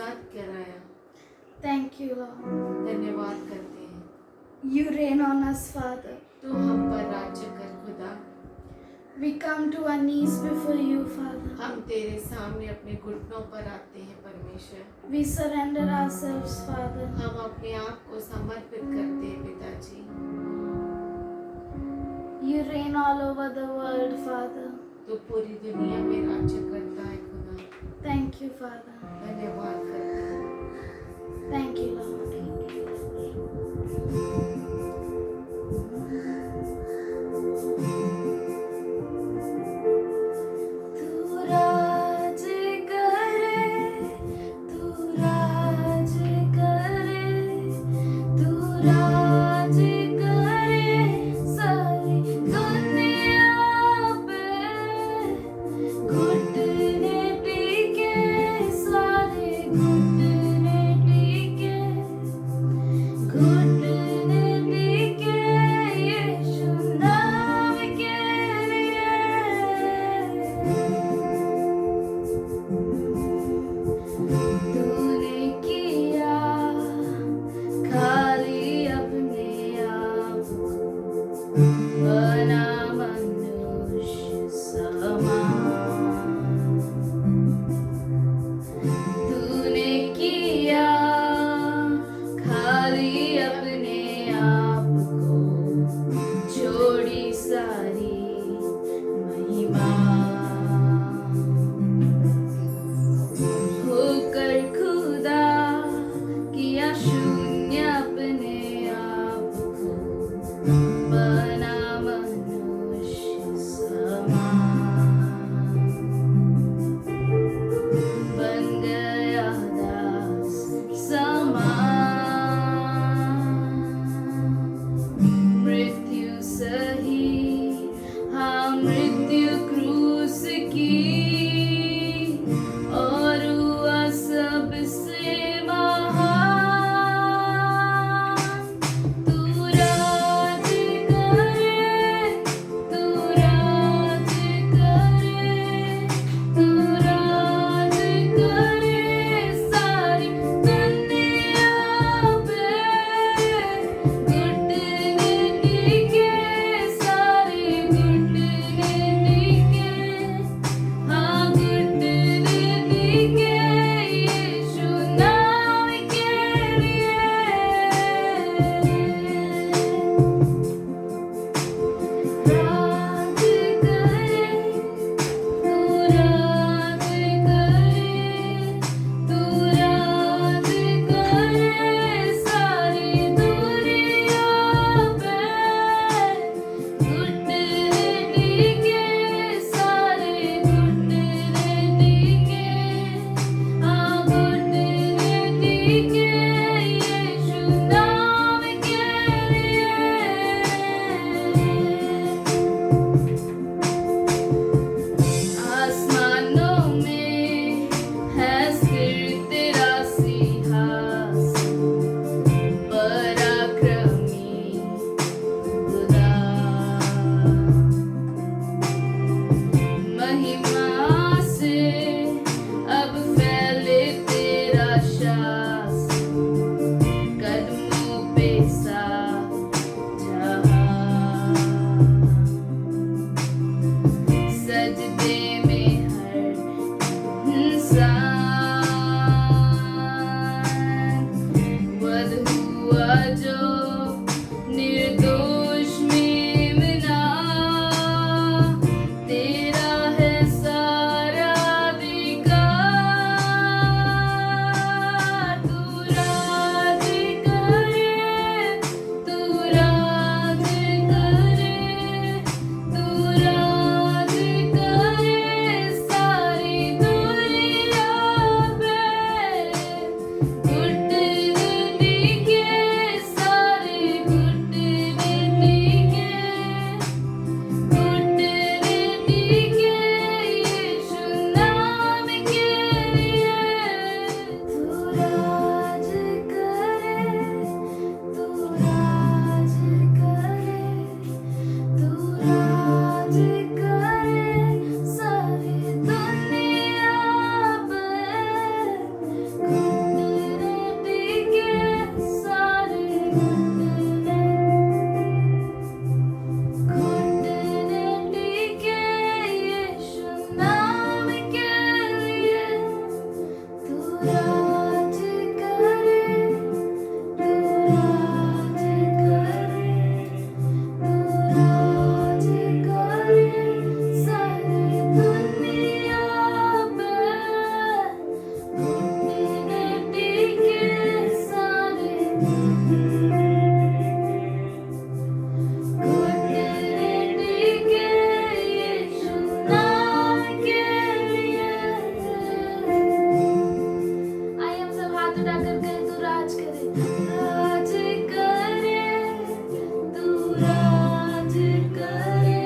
आज़ाद कराया। Thank you, Lord. धन्यवाद करते हैं। You reign on us, Father. तू हम पर राज्य कर खुदा। We come to our knees before you, Father. हम तेरे सामने अपने घुटनों पर आते हैं परमेश्वर। We surrender ourselves, Father. हम अपने आप को समर्पित करते हैं पिताजी। You reign all over the world, Father. तू पूरी दुनिया में राज्य करता है खुदा। Thank you, Father. धन्यवाद करते हैं। Thank you, Lord. तू राज करे, तू राज करे, तू राज करे सारी दुनिया पे। घुटने टेके सारे घुटने टेके, घुटने टेके यीशु नाम के लिए। तूने किया खाली उठाकर कहे तू राज करे, राज करे, तू राज करे,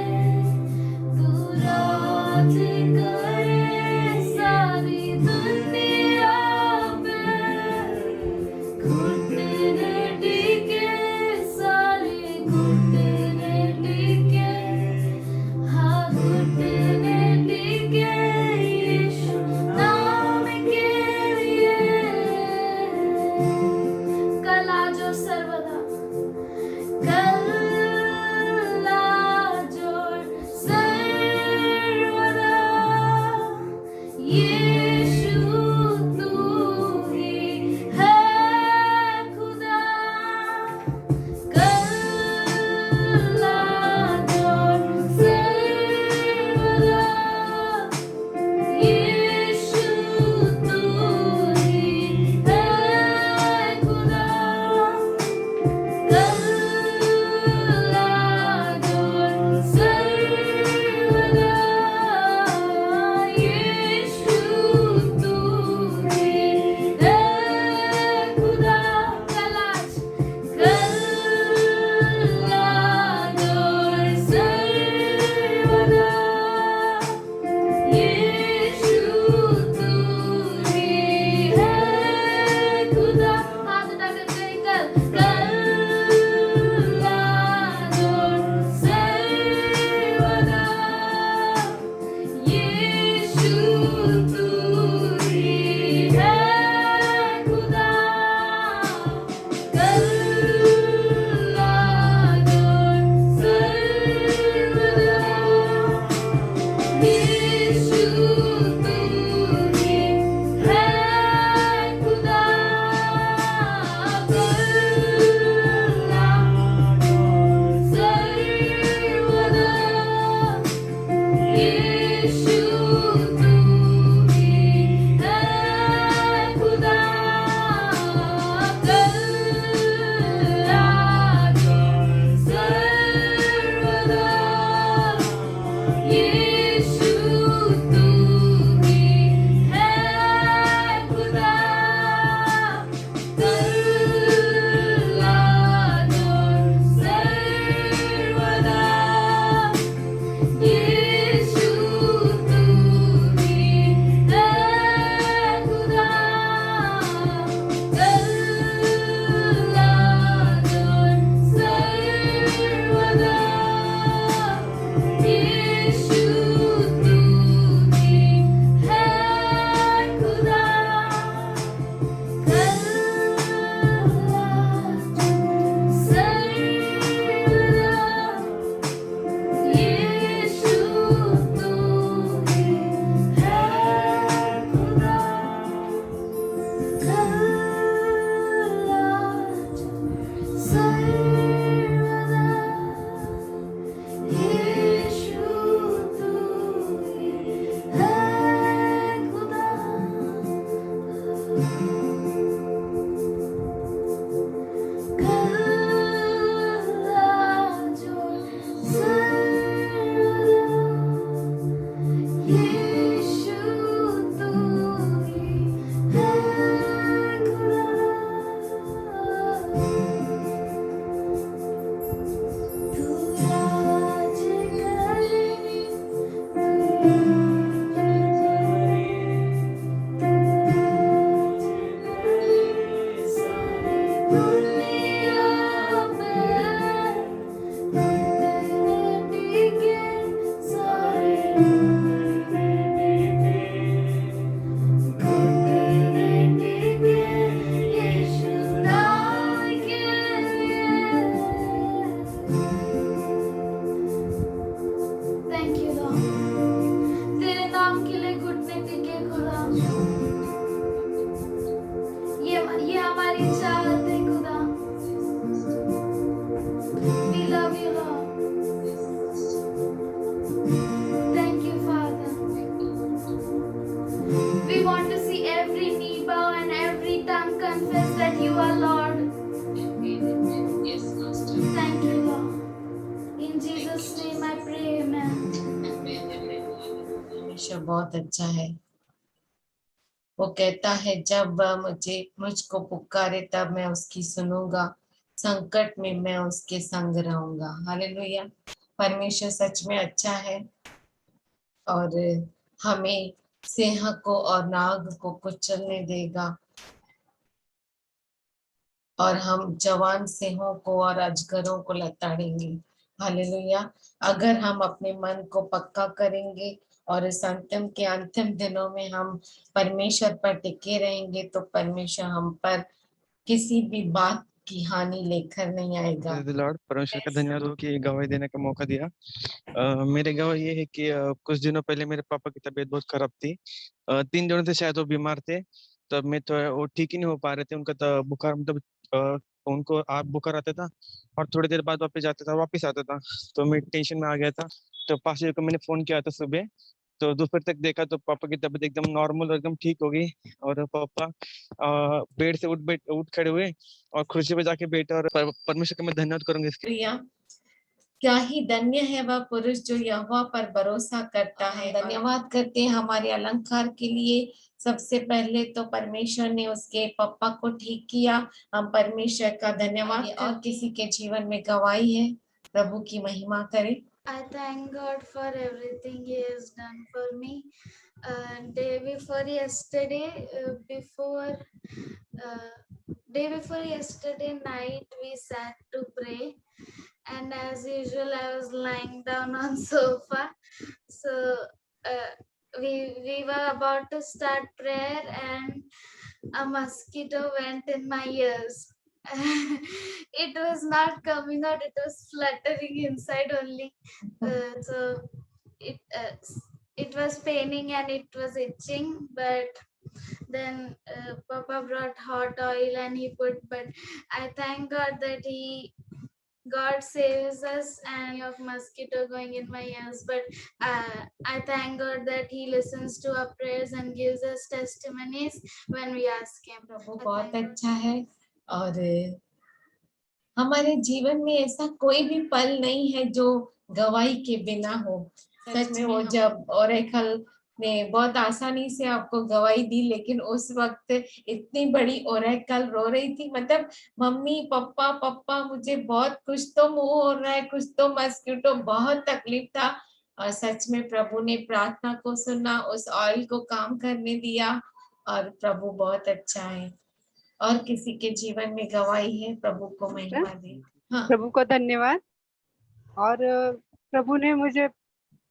तू राज करे सारी दुनिया पे, घुटने टिके सारे घुटने टिके, हाँ घुटने टिके यीशु नाम के लिए। कल आज और सर्वदा, कल आज और सर्वदा यीशु तू ही है खुदा। कल आज और सर्वदा यीशु तू ही है खुदा। कल आज और सर्वदा यीशु तू ही है खुदा। कल आज, कल आज और सर्वदा यीशु तू ही है खुदा। हाथ उठाकर कहें कल, कल आज और सर्वदा यीशु तू ही है खुदा। कल आज और सर्वदा यीशु तू ही है खुदा। कल आज और सर्वदा यीशु तू ही है खुदा। कल आज और सर्वदा यीशु तू ही है खुदा। कल आज और सर्वदा यीशु तू ही है खुदा। कल आज और सर्वदा यीशु तू ही है खुदा। कल आज सर्वदा यीशु तू ही है खुदा। कल आज सर्वदा यीशु तू ही है खुदा। कल आज और सर्वदा यीशु तू ही है खुदा। तू राज करे, सारी दुनिया पे, घुटने टिके सारे घुटने टिके यीशु नाम के लिए। Thank you Lord, तेरे नाम के लिए घुटने टिके खुदा। ये हमारी चाहत है खुदा। We love you Lord. Thank you Father. We want to see every knee bow and every tongue confess that you are Lord. Yes, Master. Thank you Lord. In Jesus name I pray, amen. Amen. परमेश्वर बहुत अच्छा है। वो कहता है जब वह मुझको पुकारे तब मैं उसकी सुनूंगा, संकट में मैं उसके संग रहूंगा। हालेलुया। परमेश्वर सच में अच्छा है और हमें सिंह को और नाग को कुचलने देगा और हम जवान सिंहों को और अजगरों को लताड़ेंगे। हालेलुया। अगर हम अपने मन को पक्का करेंगे और इस अंतिम दिनों में हम परमेश्वर पर टिके रहेंगे तो परमेश्वर हम पर किसी भी बात की हानि लेकर नहीं आएगा। Praise the Lord, परमेश्वर का धन्यवाद हो कि गवाही देने का मौका दिया। मेरे गवाही ये है कि कुछ दिनों पहले मेरे पापा की तबीयत बहुत खराब थी। 3 दिनों से शायद वो बीमार थे। तब मैं तो वो ठीक ही नहीं हो पा रहे थे। उनका तो बुखार मतलब उनको आप बुखार आता था और थोड़ी देर बाद वापस आता था। तो मैं टेंशन में आ गया था। तो पास्टर को मैंने फोन किया था सुबह। तो दोपहर तक देखा तो पापा की तबीयत एकदम नॉर्मल और एकदम ठीक हो गई। और पापा बेड से उठ खड़े हुए और कुर्सी पे जाके बैठे और परमेश्वर का मैं धन्यवाद करूंगा इसके। प्रिया, क्या ही धन्य है वह पुरुष जो यहोवा पर भरोसा करता है। धन्यवाद करते हैं हमारे अलंकार के लिए। सबसे पहले तो परमेश्वर ने उसके पापा को ठीक किया, हम परमेश्वर का धन्यवाद। और किसी के जीवन में गवाही है, प्रभु की महिमा करें। I thank God for everything He has done for me. Day before yesterday, night, we sat to pray, and as usual, I was lying down on sofa. So we were about to start prayer, and a mosquito went in my ears. It was not coming out, it was fluttering inside only. So it was paining and it was itching, but then Papa brought hot oil and he put, but I thank God that God saves us and of mosquito going in my ears, but I thank God that He listens to our prayers and gives us testimonies when we ask Him. प्रभु बहुत अच्छा है और हमारे जीवन में ऐसा कोई भी पल नहीं है जो गवाही के बिना हो। सच में वो जब ओरेकल ने बहुत आसानी से आपको गवाही दी, लेकिन उस वक्त इतनी बड़ी ओरेकल रो रही थी, मतलब मम्मी पापा पापा मुझे बहुत कुछ तो मुंह हो रहा है, कुछ तो मस्किटो, बहुत तकलीफ था। और सच में प्रभु ने प्रार्थना को सुना, उस ऑयल को काम करने दिया और प्रभु बहुत अच्छा है। और किसी के जीवन में गवाही है, प्रभु को महिमा दे। हाँ। प्रभु को धन्यवाद। और प्रभु ने मुझे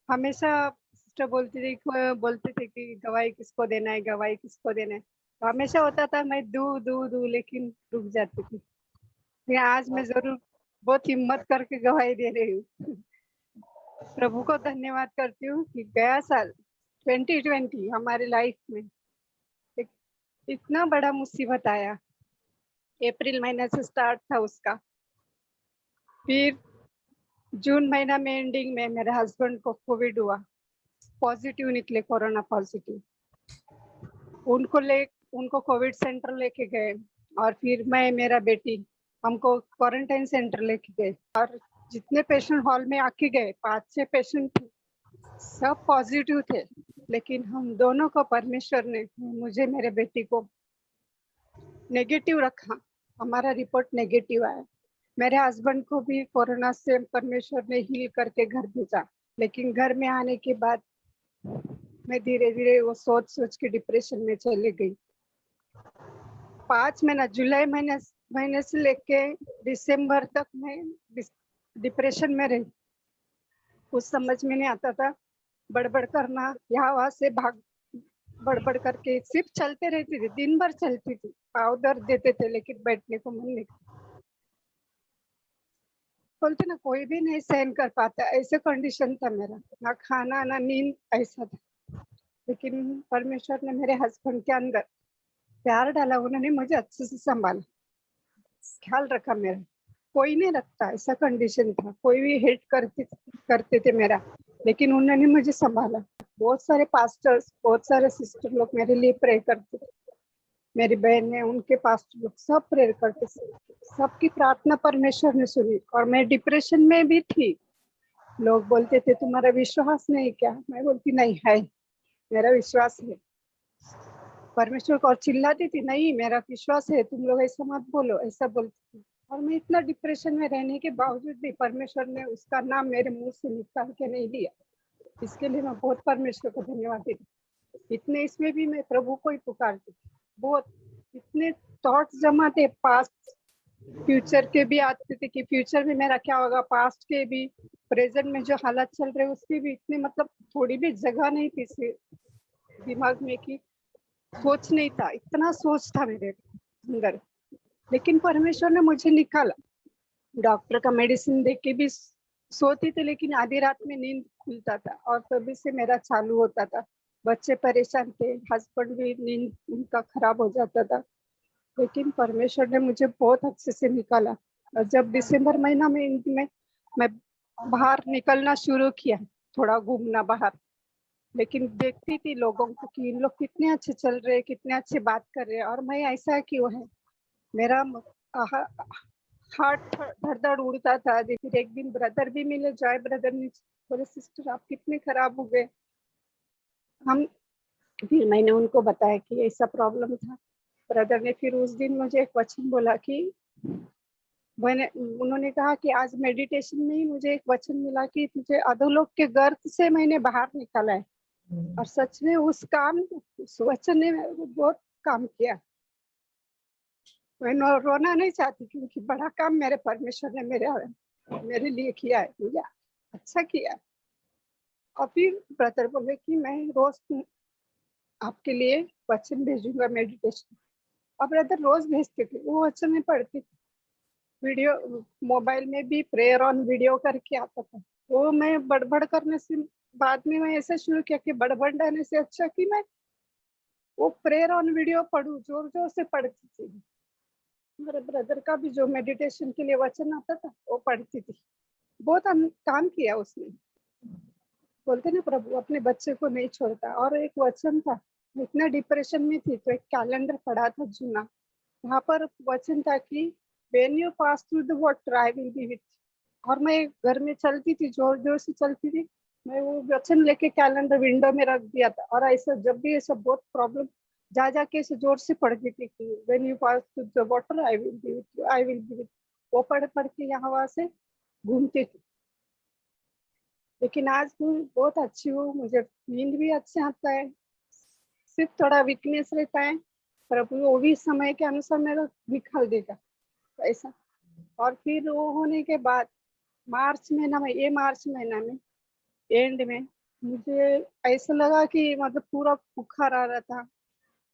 हमेशा सिस्टर बोलते थे कि गवाही किसको देना है, गवाही किसको देना है। तो हमेशा होता था मैं दू लेकिन रुक जाती थी। लेकिन आज मैं जरूर बहुत हिम्मत करके गवाही दे रही हूँ। प्रभु को धन्यवाद करती हूँ कि गया साल 2020 हमारे लाइफ में एक इतना बड़ा मुसीबत आया। अप्रैल महीने से स्टार्ट था उसका, फिर जून महीना में एंडिंग में मेरे हस्बैंड को कोविड हुआ, पॉजिटिव निकले, कोरोना पॉजिटिव। उनको कोविड सेंटर लेके गए और फिर मैं मेरा बेटी हमको क्वारंटाइन सेंटर लेके गए। और जितने पेशेंट हॉल में आके गए 5-6 पेशेंट थे, सब पॉजिटिव थे, लेकिन हम दोनों को परमेश्वर ने, मुझे मेरे बेटी को नेगेटिव रखा। हमारा रिपोर्ट नेगेटिव आया। मेरे हस्बैंड को भी कोरोना से परमेश्वर ने हील करके घर भेजा, लेकिन घर में आने के बाद मैं धीरे धीरे वो सोच के डिप्रेशन में चली गई। 5 महीना, जुलाई महीने से लेके दिसंबर तक मैं डिप्रेशन में रही। कुछ समझ में नहीं आता था, बड़बड़ करना, यहाँ वहाँ से भाग, बड़बड़ करके सिर्फ चलते रहती थी, दिन भर चलती थी। पाँव दर्द देते थे लेकिन बैठने को मन नहीं। बोलते ना कोई भी नहीं सहन कर पाता, ऐसे कंडीशन था मेरा, ना खाना ना नींद, ऐसा था। लेकिन परमेश्वर ने मेरे हस्बैंड के अंदर प्यार डाला, उन्होंने मुझे अच्छे से संभाला, ख्याल रखा मेरा। कोई नहीं रखता, ऐसा कंडीशन था, कोई भी हेट करते थे मेरा, लेकिन उन्होंने मुझे संभाला। बहुत सारे पास्टर्स, बहुत सारे सिस्टर लोग मेरे लिए प्रे करते थे, मेरी बहन है, उनके पास्टर लोग सब प्रेयर करते थे। सबकी प्रार्थना परमेश्वर ने सुनी। और मैं डिप्रेशन में भी थी। लोग बोलते थे तुम्हारा विश्वास नहीं क्या? मैं बोलती नहीं है, मेरा विश्वास है। परमेश्वर को और चिल्लाती थी, नहीं मेरा विश्वास है, तुम लोग ऐसा मत बोलो, ऐसा बोलती थी। और मैं इतना डिप्रेशन में रहने के बावजूद भी परमेश्वर ने उसका नाम मेरे मुंह से निकाल के नहीं लिया। इसके लिए मैं बहुत परमेश्वर को धन्यवाद देती। इतने इसमें भी मैं प्रभु को ही पुकारती थी। बहुत इतने थॉट्स जमा थे, पास्ट फ्यूचर के भी आते थे कि फ्यूचर में मेरा क्या होगा, पास्ट के भी, प्रेजेंट में जो हालात चल रहे उसके भी। इतने मतलब थोड़ी भी जगह नहीं थी दिमाग में कि सोच नहीं था, इतना सोच था मेरे अंदर। लेकिन परमेश्वर ने मुझे निकाला। डॉक्टर का मेडिसिन देख के भी सोती थी, लेकिन आधी रात में नींद खुलता था और तभी से मेरा चालू होता था। बच्चे परेशान थे, हस्बैंड भी नींद उनका खराब हो जाता था, लेकिन परमेश्वर ने मुझे बहुत अच्छे से निकाला। और जब दिसंबर महीना में मैं बाहर निकलना शुरू किया, थोड़ा घूमना बाहर, लेकिन देखती थी लोगों को कि इन लोग कितने अच्छे चल रहे हैं, कितने अच्छे बात कर रहे हैं, और मैं ऐसा क्यों है। मेरा हार्ट धड़ धड़ उड़ता था। फिर एक दिन ब्रदर भी मिले, जॉय ब्रदर ने बोले, सिस्टर आप कितने खराब हो गए। फिर मैंने उनको बताया कि ऐसा प्रॉब्लम था। ब्रदर ने फिर उस दिन मुझे एक वचन बोला कि उन्होंने कहा कि आज मेडिटेशन में ही मुझे एक वचन मिला कि तुझे अधोलोक के गर्त से मैंने बाहर निकाला है। और सच में उस वचन ने बहुत काम किया। मैं रोना नहीं चाहती, क्योंकि बड़ा काम मेरे परमेश्वर ने मेरे लिए किया है, मुझे अच्छा किया। और फिर ब्रदर बोले कि मैं रोज आपके लिए वचन भेजूंगा मेडिटेशन। और ब्रदर रोज भेजते थे, वो वचन में पढ़ती थी। वीडियो मोबाइल में भी प्रेयर ऑन वीडियो करके आता था। वो मैं बड़बड़ करने से बाद में मैं ऐसा शुरू किया कि बड़बड़ाने से अच्छा कि मैं वो प्रेयर ऑन वीडियो पढ़ूं, जोर जोर से पढ़ती थी। मेरे ब्रदर का भी जो मेडिटेशन के लिए वचन आता था वो पढ़ती थी। बहुत काम किया उसने। बोलते ना प्रभु अपने बच्चे को नहीं छोड़ता। और एक वचन था, इतना डिप्रेशन में थी तो एक कैलेंडर पढ़ा था जूना, वहां पर वचन था कि when you pass through the water I will be with you। और मैं घर में चलती थी, जोर जोर से चलती थी, मैं वो वचन लेके कैलेंडर विंडो में रख दिया था। और ऐसा जब भी ऐसा बहुत प्रॉब्लम जा जाके ऐसे जोर से पढ़ती थी कि when you pass through the water I will be with you, I will be with you। वो पढ़ पढ़ के यहाँ वहां से घूमती थी। लेकिन आज मैं बहुत अच्छी हूँ, मुझे नींद भी अच्छा आता है, सिर्फ थोड़ा वीकनेस रहता है, प्रभु वो भी समय के अनुसार मेरा निकाल देगा ऐसा। और फिर वो होने के बाद मार्च महीना में एंड में मुझे ऐसा लगा कि मतलब पूरा बुखार आ रहा था,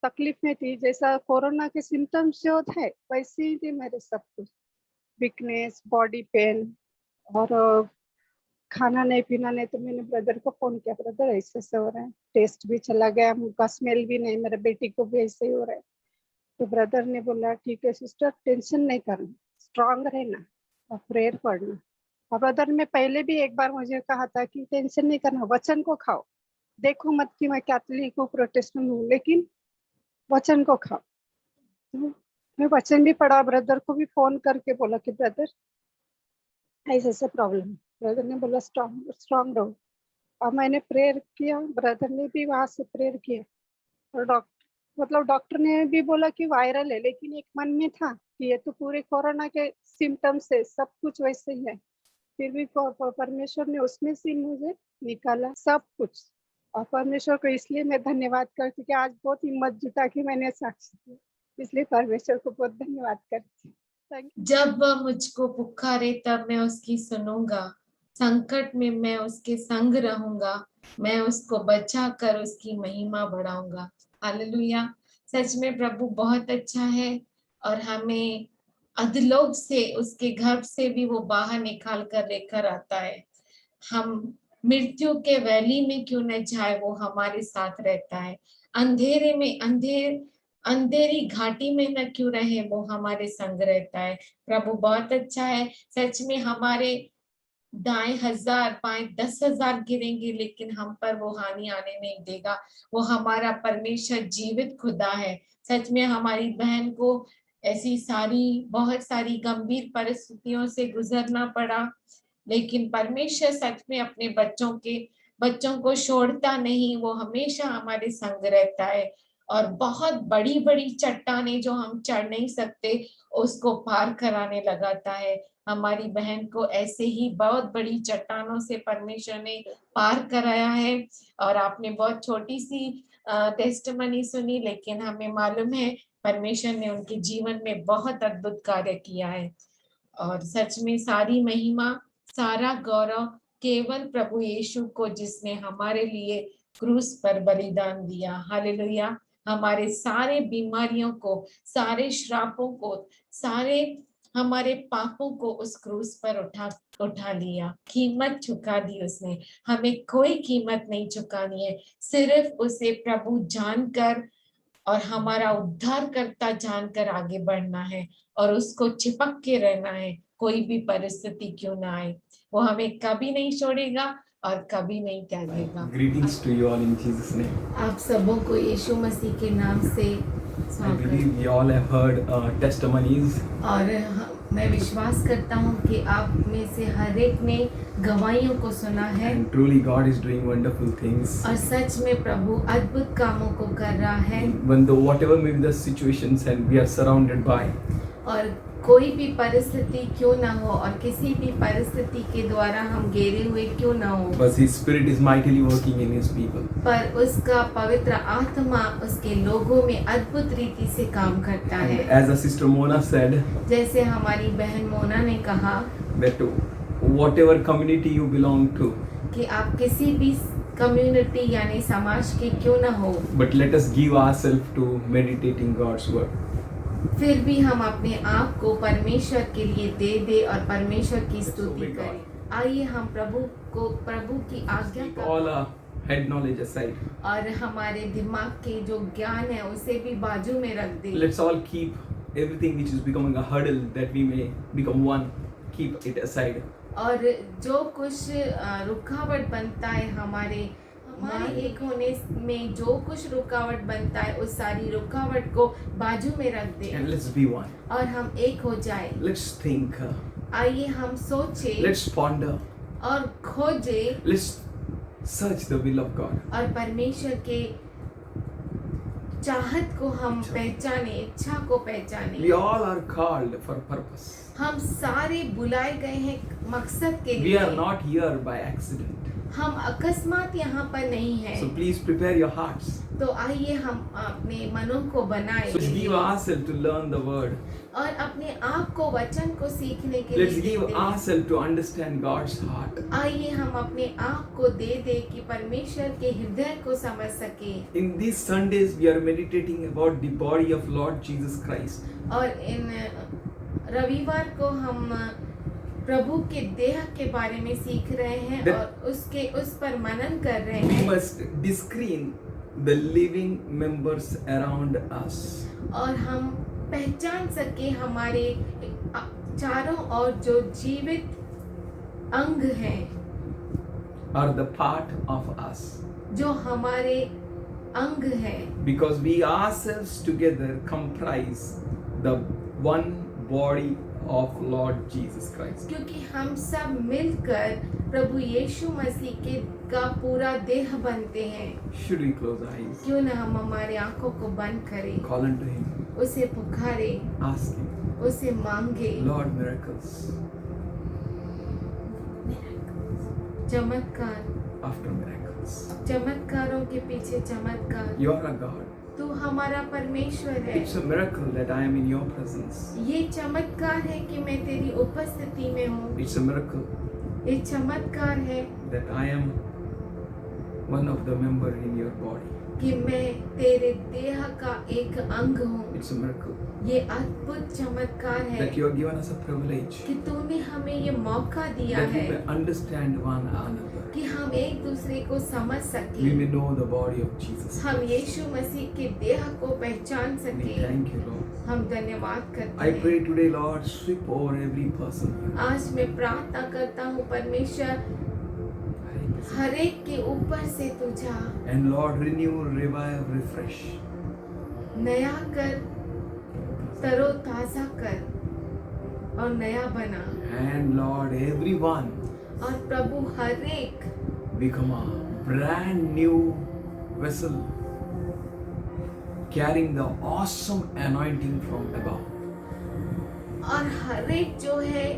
तकलीफ में थी, जैसा कोरोना के सिम्टम्स जो थे वैसे ही थे मेरे सब कुछ, वीकनेस, बॉडी पेन, और खाना नहीं पीना नहीं। तो मैंने ब्रदर को फोन किया, ब्रदर ऐसे ऐसे हो रहा है, टेस्ट भी चला गया, मुंह का स्मेल भी नहीं, मेरे बेटी को भी ऐसे ही हो रहा है। तो ब्रदर ने बोला ठीक है सिस्टर, टेंशन नहीं करना, स्ट्रांग रहना और प्रेयर पढ़ना। और ब्रदर ने पहले भी एक बार मुझे कहा था कि टेंशन नहीं करना, वचन को खाओ, देखो मत कि मैं कैथोलिक हूँ, प्रोटेस्टेंट हूँ, लेकिन वचन को खाओ। तो मैं वचन भी पढ़ा, ब्रदर को भी फोन करके बोला कि ब्रदर ऐसे ऐसे प्रॉब्लम है। ब्रदर ने बोला स्ट्रांग रहो। और मैंने प्रेयर किया, ब्रदर ने भी वहां से प्रेयर किया। और डॉक्टर ने भी बोला कि वायरल है, लेकिन एक मन में था कि ये तो पूरे कोरोना के सिम्टम्स है, सब कुछ वैसे ही है। फिर भी परमेश्वर ने उसमें से मुझे निकाला सब कुछ। और परमेश्वर को इसलिए मैं धन्यवाद करती कि आज बहुत हिम्मत जुटा कि मैंने साक्षी की, इसलिए परमेश्वर को बहुत धन्यवाद करती। जब वह मुझको पुकारे तब मैं उसकी सुनूंगा, संकट में मैं उसके संग रहूंगा, मैं उसको बचा कर उसकी महिमा बढ़ाऊंगा। हालेलुया। सच में प्रभु बहुत अच्छा है, और हमें अधलोक से, उसके घर से भी वो बाहर निकाल कर लेकर आता है। हम मृत्यु के वैली में क्यों न जाए, वो हमारे साथ रहता है। अंधेरे में अंधेरी घाटी में न क्यों रहे, वो हमारे संग रहता है। प्रभु बहुत अच्छा है। सच में हमारे दाएं 1000 बाएं 10,000 गिरेंगे, लेकिन हम पर वो हानि आने नहीं देगा। वो हमारा परमेश्वर जीवित खुदा है। सच में हमारी बहन को ऐसी बहुत सारी गंभीर परिस्थितियों से गुजरना पड़ा, लेकिन परमेश्वर सच में अपने बच्चों को छोड़ता नहीं, वो हमेशा हमारे संग रहता है। और बहुत बड़ी बड़ी चट्टानें जो हम चढ़ नहीं सकते उसको पार कराने लगाता है। हमारी बहन को ऐसे ही बहुत बड़ी चट्टानों से परमेश्वर ने पार कराया है। और आपने बहुत छोटी सी टेस्टिमनी सुनी, लेकिन हमें मालूम है परमेश्वर ने उनके जीवन में बहुत अद्भुत कार्य किया है। और सच में सारी महिमा, सारा गौरव केवल प्रभु यीशु को, जिसने हमारे लिए क्रूस पर बलिदान दिया। हालेलुया। हमारे सारे बीमारियों को, सारे श्रापों को, सारे हमारे पापों को उस क्रूस पर उठा लिया। कीमत चुका दी उसने। हमें कोई कीमत नहीं चुकानी है, सिर्फ उसे प्रभु जानकर और हमारा उद्धारकर्ता जानकर आगे बढ़ना है और उसको चिपक के रहना है, कोई भी परिस्थिति क्यों ना आए। वो हमें कभी नहीं छोड़ेगा और कभी नहीं त्यागेगा। Greetings to you all in Jesus' name. आप सबों को यीशु मसीह के नाम से I स्वागत। believe we all have heard testimonies. और मैं विश्वास करता हूँ कि आप में से हर एक ने गवाहियों को सुना है And truly God is doing wonderful things. और सच में प्रभु अद्भुत कामों को कर रहा है। When the whatever may be the situations and we are surrounded by, और कोई भी परिस्थिति क्यों ना हो और किसी भी परिस्थिति के द्वारा हम घेरे हुए क्यों ना हो, but His Spirit is mightily working in His people. पर उसका पवित्र आत्मा उसके लोगों में अद्भुत रीति से काम करता And है। as a sister Mona said, जैसे हमारी बहन मोना ने कहा that whatever community you belong to, कि आप किसी भी कम्युनिटी यानी समाज के क्यों ना हो, but let us give ourselves to meditating God's word. फिर भी हम अपने आप को परमेश्वर के लिए दे दे और परमेश्वर की स्तुति करें। आइए हम प्रभु की आज्ञा Keep का all our head knowledge aside. और हमारे दिमाग के जो ज्ञान है उसे भी बाजू में रख दे। Let's all keep everything which is becoming a hurdle that we may become one, keep it aside. और जो कुछ रुकावट बनता है हमारे एक होने में, जो कुछ रुकावट बनता है उस सारी रुकावट को बाजू में रख दे And let's be one. और हम एक हो जाए। Let's think. आइए हम सोचे Let's ponder. और खोजे Let's search the will of God. और परमेश्वर के चाहत को हम पहचाने, इच्छा को पहचाने। We all are called for purpose. हम सारे बुलाए गए हैं मकसद के We लिए। are not here by accident. हम अकस्मात यहाँ पर नहीं So हैं। please prepare your hearts. तो आइए हम अपने मनों को बनाए So let's give ourselves to learn the word. और अपने आप को वचन को सीखने के Let's लिए give देते हैं। ourselves to understand God's heart. आइए हम अपने आप को दे दे कि परमेश्वर के हृदय को समझ सके। In these Sundays, we are meditating about the body of Lord Jesus Christ. और इन रविवार को हम प्रभु के देह के बारे में सीख रहे हैं और उस पर मनन कर रहे We हैं। must discern the living members around us. और हम पहचान सके हमारे चारों ओर जो जीवित अंग हैं, Are the part of us. जो हमारे अंग हैं, Because we ourselves together comprise the one body of Lord Jesus Christ. क्योंकि हम सब मिलकर प्रभु यीशु मसीह के का पूरा देह बनते हैं। Should we close our eyes? क्यों न हम हमारी आंखों को बंद करें, Call unto Him. उसे पुकारे, Ask Him. उसे मांगे। Lord, miracles चमत्कार, after miracles. चमत्कारों के पीछे चमत्कार। You are a God. तू हमारा परमेश्वर है। It's a miracle that I am in your presence. ये चमत्कार है कि मैं तेरी उपस्थिति में हूँ। It's a miracle ये चमत्कार है that I am one of the member in your body. कि मैं तेरे देह का एक अंग हूँ। It's a miracle ये अद्भुत चमत्कार है that you have given us a privilege कि तूने हमें ये मौका दिया that we है may understand one another. कि हम एक दूसरे को समझ We सके, may know the body of Jesus हम Christ. यीशु मसीह के देह को पहचान We सके। thank you, Lord. हम धन्यवाद I करते pray हैं। today, Lord, sweep over every person here. आज मैं प्रार्थना करता हूँ परमेश्वर हर एक के ऊपर से तू जा, And Lord, renew, revive, refresh. नया कर, तरोताजा कर और नया बना। And Lord, everyone और प्रभु हर एक become a brand new vessel carrying the awesome anointing from above. और हर एक जो है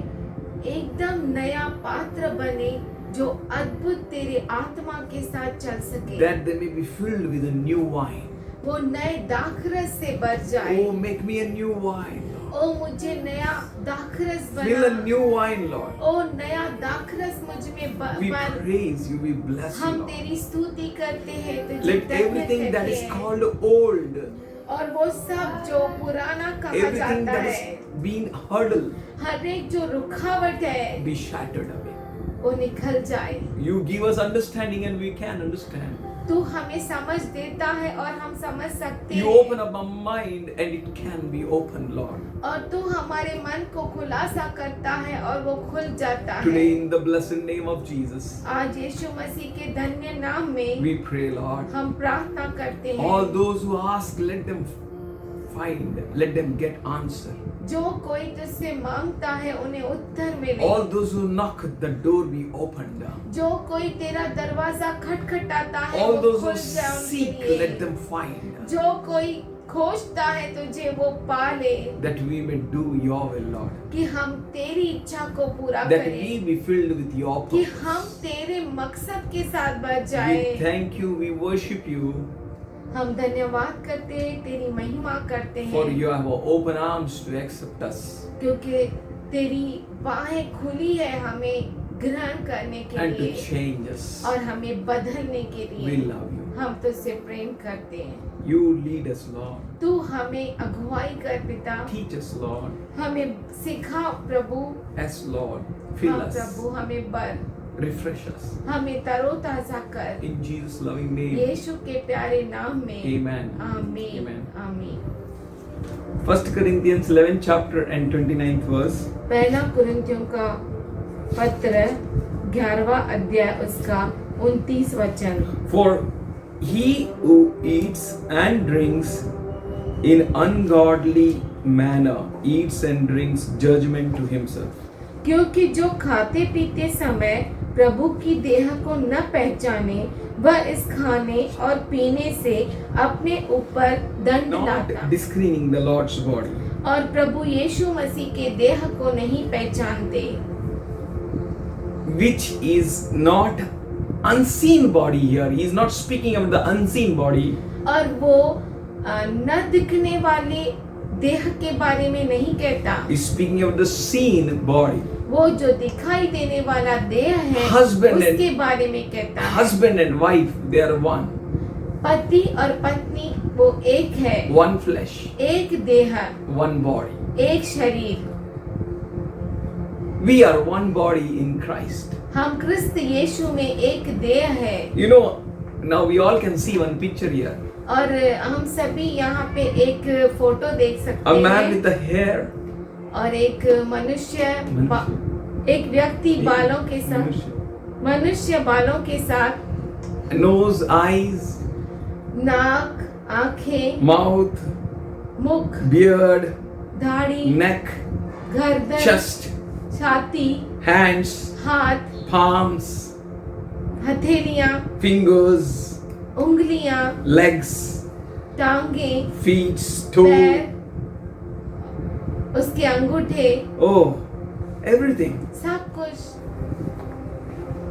एकदम नया पात्र बने जो अद्भुत तेरे आत्मा के साथ चल सके, That they may be filled with a new wine. वो नए दाखरस से भर जाए। Oh, make me a new wine, Lord. ओ मुझे नया दाखरस Fill a बना, new wine, Lord. ओ नया दाखरस मुझ में We भर। praise you, we bless you, हम Lord. तेरी स्तुति करते हैं, तुझे Let धन्य everything that कहते is हैं। called old, और वो सब जो पुराना कहा everything जाता that है, is being hurdled, हर एक जो रुकावट है be shattered away. वो निकल जाए। You give us understanding and we can understand. तू हमें समझ देता है और हम समझ सकते You हैं, open up our mind and it can be opened, Lord. और तू हमारे मन को खुलासा करता है और वो खुल जाता है। Today in the blessed name of Jesus, आज यीशु मसीह के धन्य नाम में we pray, Lord. हम प्रार्थना करते हैं। All those who ask, let them find, let them get answer. जो कोई तुझसे मांगता है उन्हें उत्तर मिले। All those who knock, the door be opened. जो कोई तेरा दरवाजा खटखटाता है All वो those who खुल जाए seek, उनके let लिए। them find. जो कोई खोजता है तुझे वो पाले, That we may do your will, Lord. कि हम तेरी इच्छा को पूरा That करें, we be filled with your कि purpose. हम तेरे मकसद के साथ बढ़ जाए। We thank you, we worship you, हम धन्यवाद करते हैं, तेरी महिमा करते for हैं, you have open arms to accept us. क्योंकि तेरी बाहें खुली है हमें ग्रहण करने के And to लिए change us. और हमें बदलने के We लिए। love you. हम तुझसे प्रेम करते हैं, You lead us, Lord. तू हमें अगुवाई कर पिता, Teach us, Lord. हमें सिखा प्रभु, Yes, Lord. Fill हाँ us. प्रभु हमें बर, Refresh us. हमें तरोताजा कर, In Jesus' loving name. यीशु के प्यारे नाम में। Amen. आमीन Amen. आमीन। 1 Corinthians 11 chapter and 29th verse. पहला कुरिन्थियों का पत्र 11वां अध्याय उसका 29 वचन। For he who eats and drinks in ungodly manner eats and drinks judgment to himself. क्योंकि जो खाते पीते समय प्रभु की देह को न पहचाने वह इस खाने और पीने से अपने ऊपर दंड Not लाता discerning the Lord's body. और प्रभु यीशु मसीह के देह को नहीं पहचानते, Which is not unseen body here. He is not speaking of the unseen body. और वो न दिखने वाले देह के बारे में नहीं कहता, He is speaking of the seen body. वो जो दिखाई देने वाला देह है Husband and- उसके बारे में कहता है। Husband and wife, they are one. पति और पत्नी वो एक है, One flesh, एक देह, one body. एक शरीर। We are one body in Christ. हम क्रिस्त यीशु में एक देह है। You know, now we all can see one picture here. और हम सभी यहाँ पे एक फोटो देख सकते A man हैं with the hair. और एक एक व्यक्ति बालों के साथ, मनुष्य बालों के साथ, Nose, eyes, नाक, आंखें, mouth, मुख, beard, दाढ़ी, neck, गर्दन, chest, छाती, hands, हाथ, palms, हथेलियां, fingers, उंगलियां, legs, टांगे, feet, toe. पैर, उसके अंगूठे, Oh, everything. सब कुछ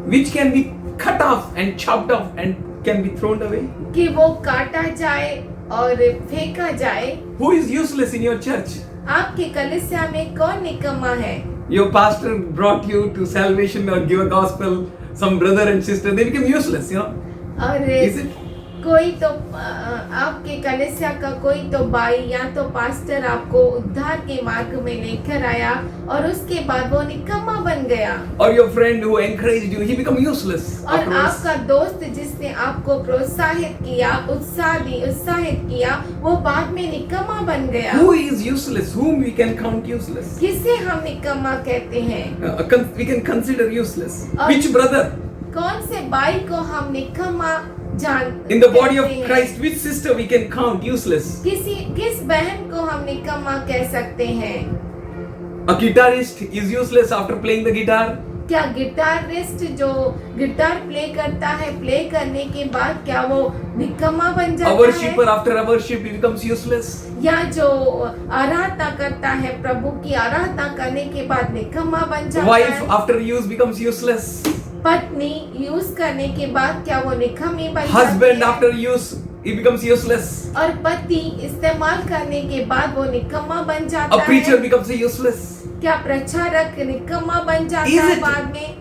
Which can be cut off and chopped off and can be thrown away. कि वो काटा जाए और फेंका जाए। Who is useless in your church? आपके कलीसिया में कौन निकम्मा है? Your pastor brought you to salvation or give a gospel, some brother and sister, they become useless, you know. और Is it? कोई तो आपके कलीसिया का कोई तो भाई या तो पास्टर आपको उद्धार के मार्ग में लेकर आया और उसके बाद वो निकम्मा बन गया। Or your friend who encouraged you, he become useless. और afterwards. आपका दोस्त जिसने आपको प्रोत्साहित किया, उत्साहित किया, वो बाद में निकम्मा बन गया। Who is useless? Whom we can count useless? किसे हम निकम्मा कहते हैं? We can consider useless. और- Which brother? कौन से भाई को हम निकम्मा जान In the body of कहते हैं? Christ, which sister we can count useless? किस बहन को हम निकम्मा कह सकते हैं? A guitarist is useless after playing the guitar. क्या गिटारिस्ट जो गिटार प्ले करता है, प्ले करने के बाद क्या वो निकम्मा बन A जाता है? worshipper after a worship he becomes useless. या जो आराधना करता है, प्रभु की आराधना करने के बाद निकम्मा बन जाता Wife है? after use becomes useless. पत्नी यूज करने के बाद क्या वो निकम्मी बन जाती Husband है? after use he becomes useless. और पति इस्तेमाल करने के बाद वो निकम्मा बन जाता A preacher है? becomes useless. क्या प्रचारक निकम्मा बन जाता Is है it? बाद में?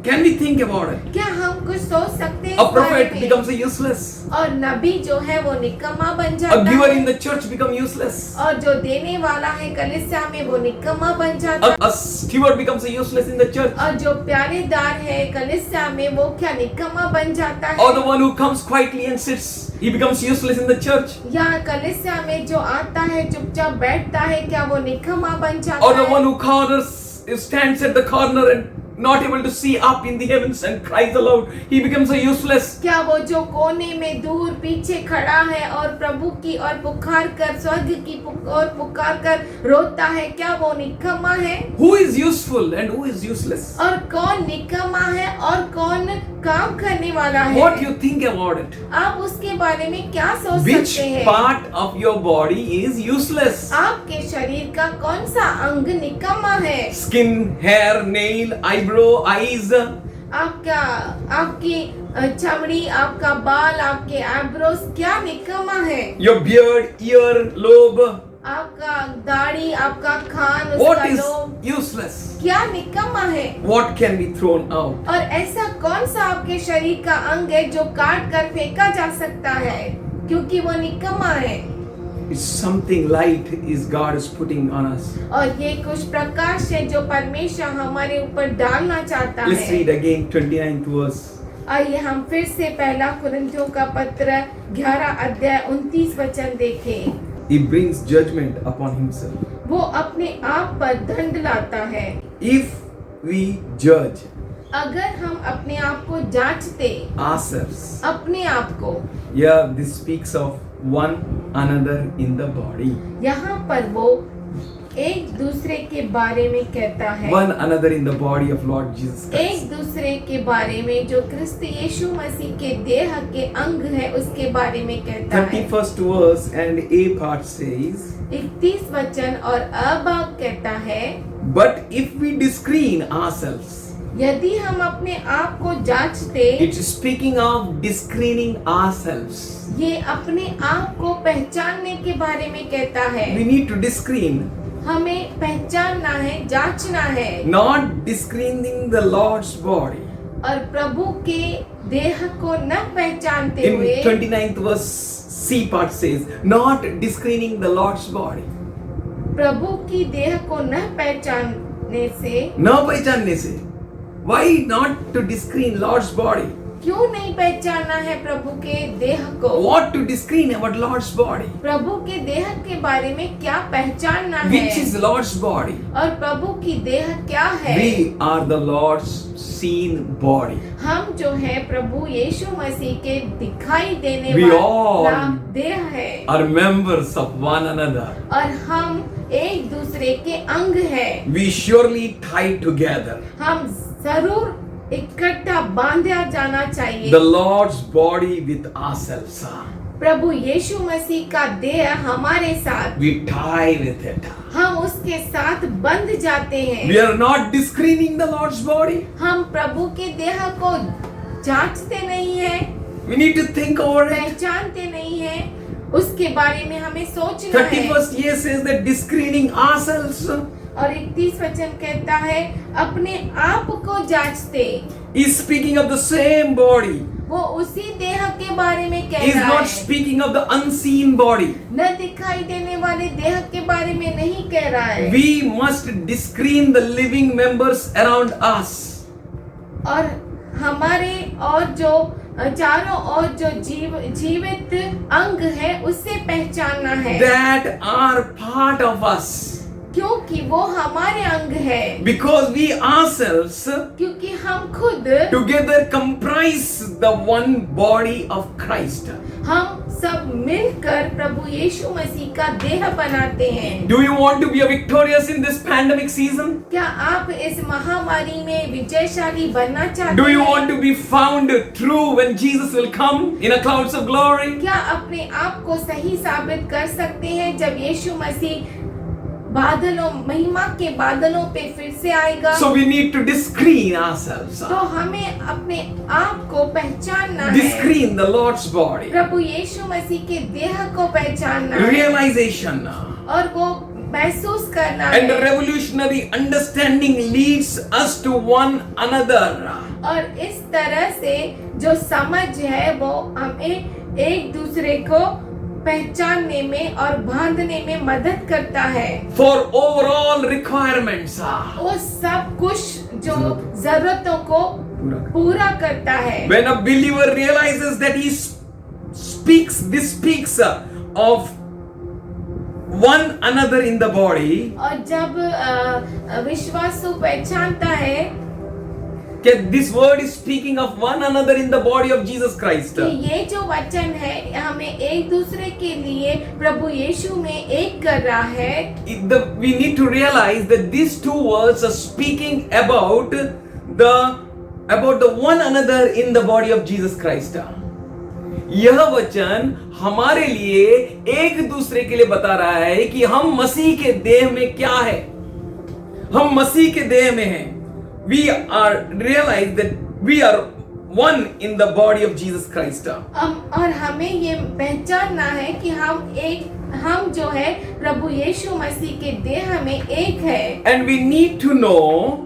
Can we think about it? क्या हम कुछ सोच सकते हैं A इस बारे prophet में? becomes useless. और नबी जो है वो निकम्मा बन A जाता giver है। in the church becomes useless. और जो देने वाला है कलीसिया में वो निकम्मा बन जाता है। A steward becomes useless in the church. और जो प्यारेदार है कलीसिया में वो क्या निकम्मा बन जाता Or है? the one who comes quietly and sits, he becomes useless in the church. या कलीसिया में जो आता है चुपचाप बैठता है क्या वो निकम्मा बन जाता Or the one है? who stands at the corner and not able to see up in the heavens and cries aloud, he becomes a useless. क्या वो जो कोने में दूर पीछे खड़ा है और प्रभु की और पुकार कर स्वर्ग की और पुकार कर रोता है, क्या वो निकम्मा है? Who is useful and who is useless? और कौन निकम्मा है और कौन काम करने वाला है? What you think about it? आप उसके बारे में क्या सोच Which सकते हैं? part of your body is useless? आपके शरीर का कौन सा अंग निकम्मा है? Skin, hair, nail, eyebrow, eyes. आपका आपकी चमड़ी, आपका बाल, आपके आईब्रोज क्या निकम्मा है? Your beard, ear, lobe. आपका दाढ़ी, आपका खान, What उसका is लोम useless? क्या निकम्मा है? What can be thrown out? और ऐसा कौन सा आपके शरीर का अंग है जो काट कर फेंका जा सकता है क्योंकि वो निकम्मा है? It's something light is God is putting on us. और ये कुछ प्रकाश है जो परमेश्वर हमारे ऊपर डालना चाहता Let's है। read again 29th verse. आइए हम फिर से पहला कुरिन्थियों का पत्र 11 अध्याय 29 वचन देखें। He brings judgment upon himself. वो अपने आप पर दंड लाता है। If we judge अगर हम अपने आप को जांचते, ourselves, अपने आप को, yeah, this speaks of one another in the body. यहाँ पर वो एक दूसरे के बारे में कहता है। One another in the body of Lord Jesus Christ. एक दूसरे के बारे में जो क्रिस्त यीशु मसीह के देह के अंग है उसके बारे में कहता है। 31st verse and A part says, 31 वचन और अभाग कहता है, but if we discern ourselves, यदि हम अपने आप को जांचते, it's speaking of discerning ourselves. ये अपने आप को पहचानने के बारे में कहता है। We need to discern, हमें पहचानना है, जांचना है not discerning the Lord's body. और प्रभु के देह को न पहचानते In हुए 29th verse C part says, not discerning the Lord's body. प्रभु की देह को न पहचानने से, न पहचानने से. Why not to discern Lord's body? क्यों नहीं पहचानना है प्रभु के देह को? What to discern about Lord's body? प्रभु के देह के बारे में क्या पहचानना Which है? is Lord's body? और प्रभु की देह क्या है? We are the Lord's seen body. हम जो है प्रभु यीशु मसीह के दिखाई देने We वाला all देह है are members of one another. और हम एक दूसरे के अंग है। We surely tie together. हम जरूर इकट्ठा बांधा जाना चाहिए। The Lord's body with ourselves. प्रभु यीशु मसीह का देह हमारे साथ, We tie with it. हम उसके साथ बंध जाते हैं। We are not discerning the Lord's body. हम प्रभु के देह को जांचते नहीं है, We need to think over it. पहचानते नहीं है, उसके बारे में हमें सोचना है। 31st year says that discerning ourselves और 31 वचन कहता है अपने आप को जांचते। is speaking of the same body. वो उसी देह के बारे में कह Is रहा not है, speaking of the unseen body. न दिखाई देने वाले देह के बारे में नहीं कह रहा है। We must discern the living members around us. और हमारे और जो चारों ओर जो जीवित अंग है उससे पहचानना है, That are part of us. क्योंकि वो हमारे अंग है। Because we ourselves क्योंकि हम खुद, together comprise the one body of Christ. हम सब मिलकर प्रभु यीशु मसीह का देह बनाते हैं। Do you want to be a victorious in this pandemic season? क्या आप इस महामारी में विजयशाली बनना चाहते Do you हैं? want to be found true when Jesus will come in a clouds of glory? क्या अपने आप को सही साबित कर सकते हैं जब यीशु मसीह बादलों महिमा के बादलों पे फिर से आएगा? So we need to discern ourselves. तो हमें अपने आप को पहचानना है, Discern the Lord's body. प्रभु यीशु मसीह के देह को पहचानना है Realization. और वो महसूस करना And the है। revolutionary understanding leads us to one another. और इस तरह से जो समझ है वो हमें एक दूसरे को पहचानने में और बांधने में मदद करता है। For overall requirements. वो सब कुछ जो जरूरतों को पूरा करता है। When a believer realizes that he this speaks of one another in the body, और जब विश्वासु पहचानता है that this word is speaking of one another in the body of Jesus Christ. कि ये जो वचन है हमें एक दूसरे के लिए प्रभु यीशु में एक कर रहा है। We need to realize that these two words are speaking about the one another in the body of Jesus Christ. यह वचन हमारे लिए एक दूसरे के लिए बता रहा है कि हम मसीह के देह में क्या है, हम मसीह के देह में हैं। We are realize that we are one in the body of Jesus Christ. और हमें ये पहचानना है कि हम जो है प्रभु यीशु मसीह के देह में एक है। And we need to know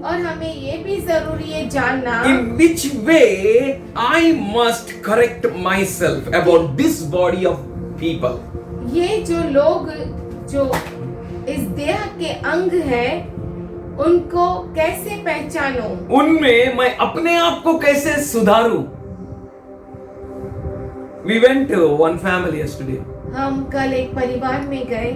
और हमें ये भी जरूरी है जानना in which way I must correct myself about this body of people. ये जो लोग जो इस देह के अंग है उनको कैसे पहचानो, उनमें मैं अपने आप को कैसे सुधारूं। We went to one family yesterday. हम कल एक परिवार में गए,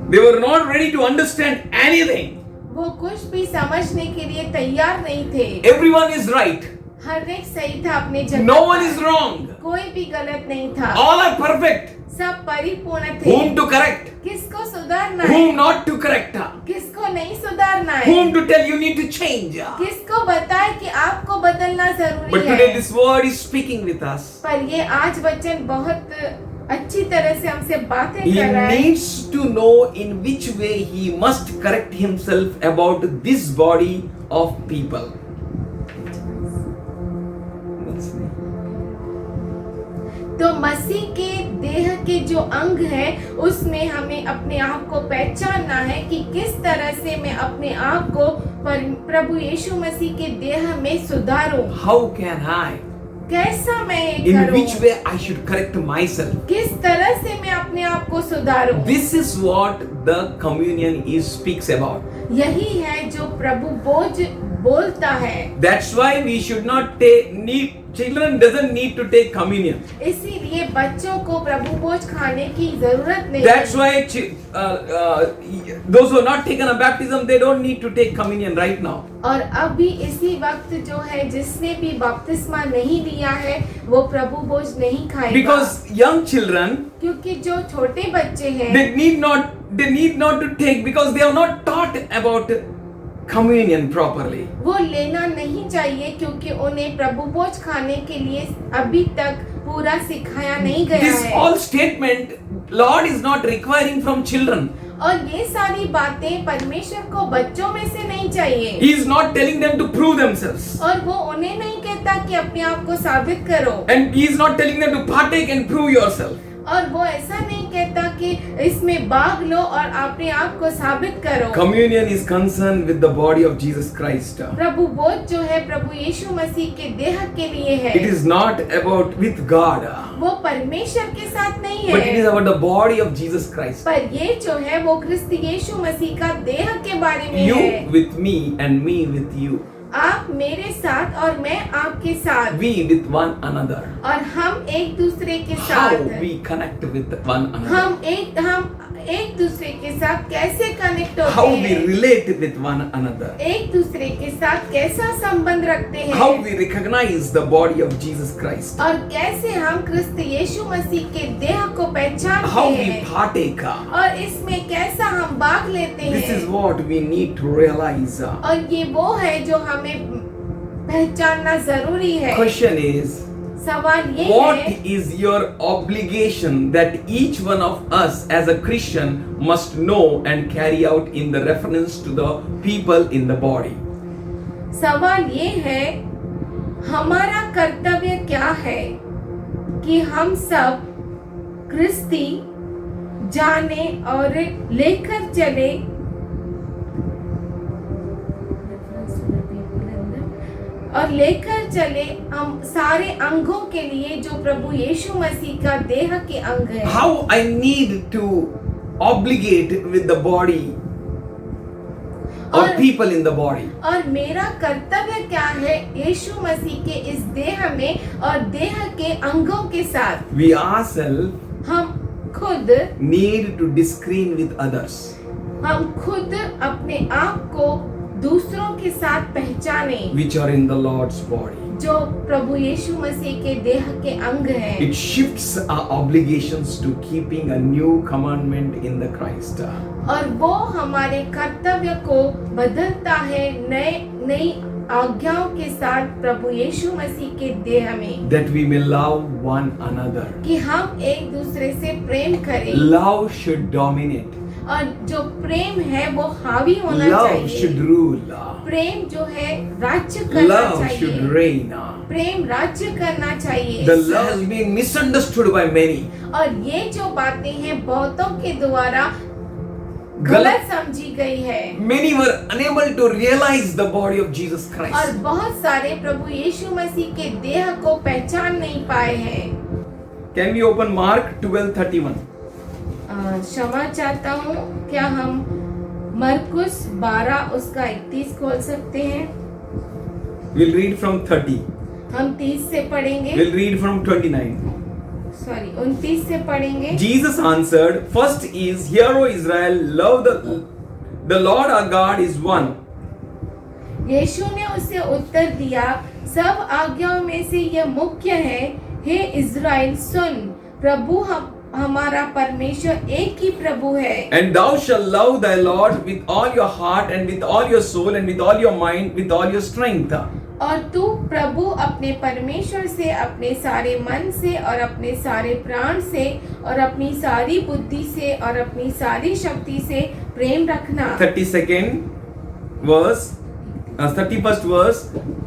They were not ready to understand anything. वो कुछ भी समझने के लिए तैयार नहीं थे। Everyone is right. हर एक सही था अपने जगह No पर। one is wrong. कोई भी गलत नहीं था। All are perfect. सब परिपूर्ण थे। Whom to correct? किसको सुधारना है, Whom not to correct? किसको नहीं सुधारना है, Whom to tell you need to change? किसको बताए कि आपको बदलना But जरूरी today है। this word is speaking with us. पर ये आज वचन बहुत अच्छी तरह से हमसे बातें He कर रहा है। needs to know in which way he must correct himself about this body of people. तो मसीह के देह के जो अंग है उसमें हमें अपने आप को पहचानना है कि किस तरह से मैं अपने आप को प्रभु यीशु मसीह के देह में सुधारूं। How can I? कैसा मैं ये In करूं? which way I should correct myself? किस तरह से मैं अपने आप को सुधारूं? This is what the communion speaks about. यही है जो प्रभु बोझ बोलता है। That's why we should not children doesn't need to take communion. इसीलिए बच्चों को प्रभु भोज खाने की जरूरत नहीं That's है। why those who are not taken a baptism, they don't need to take communion right now. और अभी इसी वक्त जो है जिसने भी बपतिस्मा नहीं लिया है वो प्रभु भोज नहीं खाएगा। Because young children, क्योंकि जो छोटे बच्चे हैं they need not to take because they are not taught about communion properly. वो लेना नहीं चाहिए क्योंकि उन्हें प्रभु भोज खाने के लिए अभी तक पूरा सिखाया नहीं गया This है। all statement, Lord is not requiring from children. और ये सारी बातें परमेश्वर को बच्चों में से नहीं चाहिए। He is not telling them to prove themselves. और वो उन्हें नहीं कहता कि अपने आप को साबित करो। And he is not telling them to partake and prove yourself. और वो ऐसा नहीं कहता कि इसमें भाग लो और अपने आप को साबित करो। Communion is concerned with the body of Jesus Christ. प्रभु बोध जो है प्रभु यीशु मसीह के देह के लिए है। It is not about with God, वो परमेश्वर के साथ नहीं but it is है, about the body of Jesus Christ. पर ये जो है वो ख्रिस्त यीशु मसीह का देह के बारे में You है। with me and me with you. आप मेरे साथ और मैं आपके साथ, We with one another. और हम एक दूसरे के How साथ we connect with one another. हम एक दूसरे के साथ कैसे कनेक्ट how होते we हैं, relate with one another, एक दूसरे के साथ कैसा संबंध रखते how हैं, we recognize the body of Jesus Christ, और कैसे हम क्रिस्त यीशु मसीह के देह को पहचानते how we हैं, partake. और इसमें कैसा हम भाग लेते This is हैं। what we need to realize. और ये वो है जो हमें पहचानना जरूरी है। Question is, सवाल ये what है, is your obligation that each one of us as a Christian must know and carry out in the reference to the people in the body? सवाल ये है, हमारा कर्तव्य क्या है कि हम सब क्रिस्ती जाने और लेकर चले हम सारे अंगों के लिए जो प्रभु यीशु मसीह का देह के अंग है। How I need to obligate with the body or और- people in the body. और मेरा कर्तव्य क्या है यीशु मसीह के इस देह में और देह के अंगों के साथ। We ourselves हम खुद need to discern with others. अपने आप को दूसरों के साथ पहचाने which are in the Lord's body. जो प्रभु यीशु मसीह के देह के अंग हैं। It shifts our obligations to keeping a new commandment in the Christ. और वो हमारे कर्तव्य को बदलता है नई आज्ञाओं के साथ प्रभु यीशु मसीह के देह में, That we may love one another. कि हम एक दूसरे से प्रेम करें। Love should dominate. और जो प्रेम है वो हावी होना Love चाहिए। should rule. प्रेम जो है राज्य करना Love should चाहिए। reign. प्रेम राज्य करना चाहिए। The love is being misunderstood by many. और ये जो बातें हैं बहुतों के द्वारा गलत गलत समझी गई है। Many were unable to realize the body of Jesus और Christ. बहुत सारे प्रभु यीशु मसीह के देह को पहचान नहीं पाए हैं। Can we open Mark 12:31? क्षमा चाहता हूँ, क्या हम मरकुस 12 उसका 31 खोल सकते हैं? We'll read from 30. हम 30 से पढ़ेंगे, We'll read from 29. सॉरी 29 से पढ़ेंगे। Jesus answered, First is, Hear, O Israel, love the Lord our God is one. यीशु ने उसे उत्तर दिया, सब आज्ञाओं में से यह मुख्य है, हे इज़राइल सुन, प्रभु हमारा परमेश्वर एक ही प्रभु है। And thou shalt love thy Lord with all your heart and with all your soul and with all your mind, with all your strength. और तू प्रभु अपने परमेश्वर से अपने सारे मन से और अपने सारे प्राण से और अपनी सारी बुद्धि से और अपनी सारी शक्ति से प्रेम रखना। 31st verse.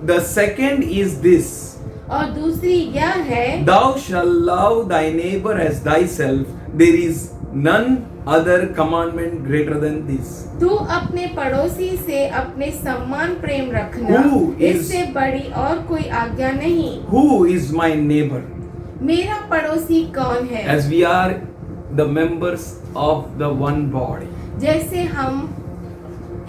The second is this. और दूसरी यह है, Thou shalt love thy neighbor as thyself. There is none other commandment greater than this. तू अपने पड़ोसी से अपने सम्मान प्रेम रखना, Who is- इससे बड़ी और कोई आज्ञा नहीं। Who is my neighbor? मेरा पड़ोसी कौन है? As we are the members of the one body, जैसे हम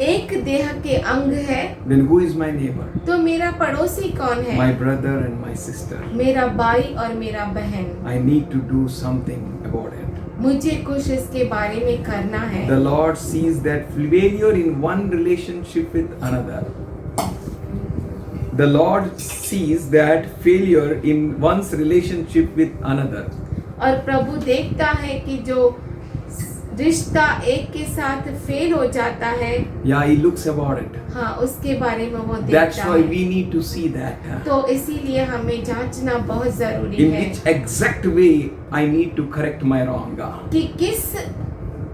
एक देह के अंग है, then who is my neighbor? तो मेरा पड़ोसी कौन है? My brother and my sister. मेरा भाई और मेरा बहन। I need to do something about it. मुझे कुछ इसके बारे में करना है। The Lord sees that failure in one relationship with another. The Lord sees that failure in one's relationship with another. और प्रभु देखता है कि जो रिश्ता एक के साथ फेल हो जाता है, Yeah, He looks about it. हाँ उसके बारे में वो That's देखता why है। we need to see that. तो इसीलिए हमें जांचना बहुत जरूरी In है which exact way I need to correct my wrong. कि किस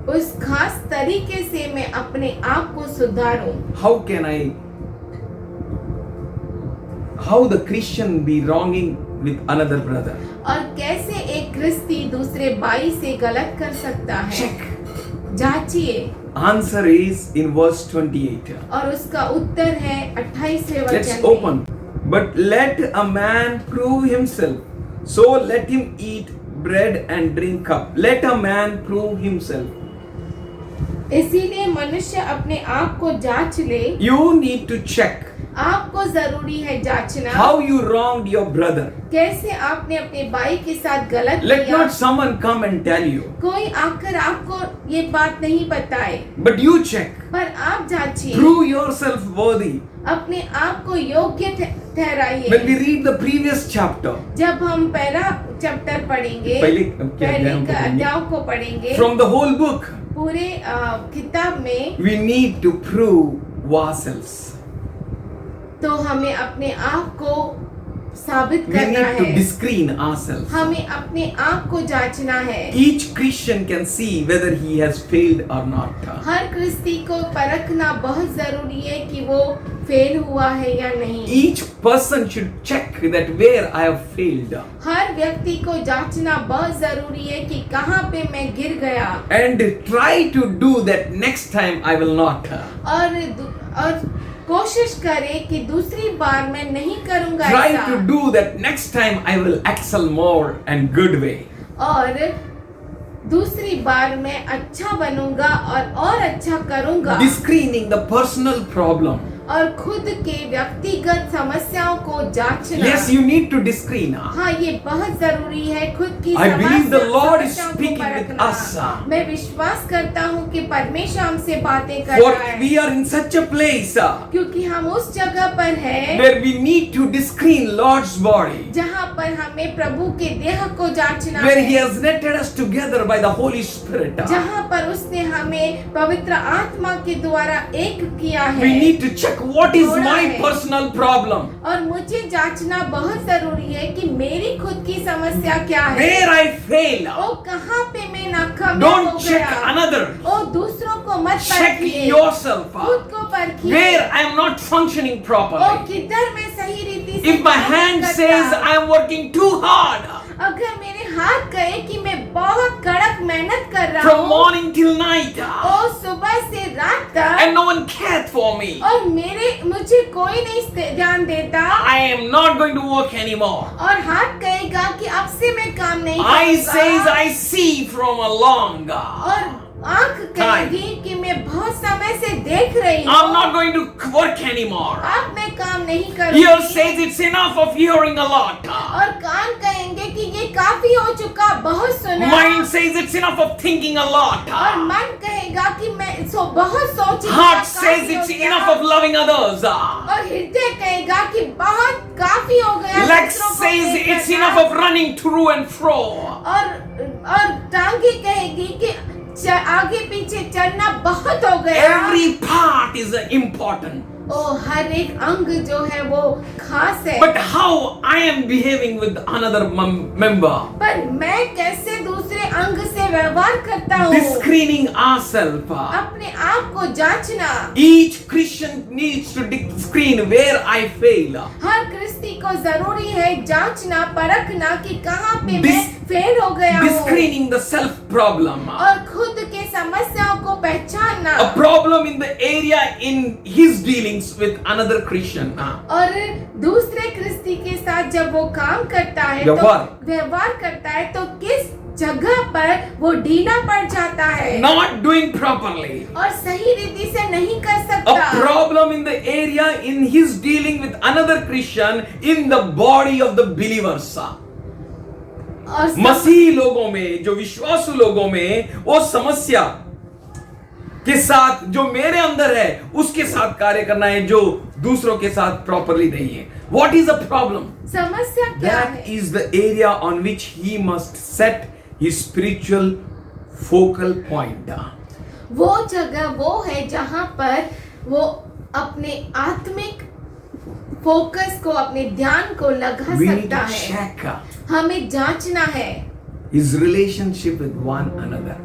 उस खास तरीके से मैं अपने आप को सुधारूं। How the Christian be wronging with another brother? और कैसे एक क्रिस्ती दूसरे भाई से गलत कर सकता है? Check. जांचिए। Answer is in verse 28. और उसका उत्तर है 28वें Let's वचन में। open. But let a man prove himself. So let him eat bread and drink cup. Let a man prove himself. इसीलिए मनुष्य अपने आप को जांच ले। You need to check. आपको जरूरी है जांचना how you wronged your brother. कैसे आपने अपने भाई के साथ गलत Let किया। not someone come and tell you, कोई आकर आपको ये बात नहीं बताए, but you check. पर आप जांचिए, Prove yourself worthy. अपने आप को योग्य ठहराइए। When we read the previous chapter, जब हम पहला चैप्टर पढ़ेंगे, पहले पहले का अध्याय को पढ़ेंगे, from the whole book, पूरे किताब में, we need to prove ourselves. तो हमें अपने आप को साबित We करना need to है, screen ourselves. हमें अपने आप को जांचना है। Each Christian can see whether he has failed or not. हर क्रिस्ती को परखना बहुत जरूरी है कि वो फेल हुआ है या नहीं। Each person should check that where I have failed हर व्यक्ति को जांचना बहुत जरूरी है कि कहाँ पे मैं गिर गया, and try to do that next time I will not. और कोशिश करे कि दूसरी बार मैं नहीं करूँगा Try ऐसा, to do that next time I will excel more and good way. और दूसरी बार मैं अच्छा बनूंगा और अच्छा करूंगा, Screening the personal problem. और खुद के व्यक्तिगत समस्याओं को जांचना। Yes, you need to screen. हाँ, ये बहुत जरूरी है खुद की I believe the Lord is समस्याओं को speaking with परखना। us. मैं विश्वास करता हूँ कि परमेश्वर हमसे बातें कर For रहा है, we are in such a place क्योंकि हम उस जगह पर हैं where we need to screen Lord's body, जहाँ पर हमें प्रभु के देह को जांचना where He है, has knitted us together by the Holy Spirit. जहाँ पर उसने हमें पवित्र आत्मा के द्वारा एक किया है। We need to check what is जोड़ा my है। personal problem, और मुझे जांचना बहुत जरूरी है कि मेरी खुद की समस्या क्या है, where I fail. ओ कहाँ पे मैं नाकामयाब Don't हो check गया। another. ओ दूसरों को मत Check परखिए, yourself. खुद को परखिए। Where I am not functioning O properly. किधर मैं सही रीति से If my काम hand नहीं says करता। I am working too hard अगर मेरे हाथ कहे कि मैं बहुत कड़क मेहनत कर रहा from हूँ, morning till night ओ सुबह से रात तक, and no one cared for me, और मुझे कोई नहीं ध्यान देता, I am not going to work anymore. और हाथ कहेगा कि अब से मैं काम नहीं Eye says करूँगा, I see from a long. और आंख कहेगी कि मैं बहुत समय से देख रही हूँ, I'm not going to work anymore. अब मैं काम नहीं Ear करूँगी, says it's enough of hearing a lot. और कान कहेंगे कि ये काफी हो चुका, बहुत सुना, Mind says it's enough of thinking a lot. और मन कहेगा कि मैं बहुत सोच लिया, Heart काफी says हो it's गया, enough of loving others. और हृदय कहेगा कि बहुत काफी हो गया, Legs दूसरों को says प्रेम it's करना, enough of running through and fro. और टांगे कहेगी कि आगे पीछे चलना बहुत हो गया। Every part is important. ओ हर एक अंग जो है वो खास है, But how I am behaving with another member? पर मैं कैसे दूसरे अंग से व्यवहार करता हूँ, Screening ourselves. अपने आप को जांचना। Each Christian needs to screen where I fail. हर क्रिस्ती को जरूरी है जांचना, परखना कि कहाँ पे मैं फेल हो गया हूँ, Screening the self problem. और खुद के समस्याओं को पहचानना, A problem in the area in his dealings with another Christian. और दूसरे क्रिस्ती के साथ जब वो काम करता है, व्यवहार करता है, तो किस जगह पर वो ढीला पड़ जाता है, Not doing properly. और सही रीति से नहीं कर A सकता। problem in the area in his dealing with another Christian in the body of the believers. और मसीही लोगों में, जो विश्वासु लोगों में, वो समस्या के साथ जो मेरे अंदर है उसके साथ कार्य करना है, जो दूसरों के साथ प्रॉपरली नहीं है। What is the problem? समस्या क्या That है? is the area on which he must set his spiritual focal point. वो जगह वो है जहाँ पर वो अपने आत्मिक फोकस को, अपने ध्यान को लगा We need सकता to है। check हमें जांचना है his relationship with one another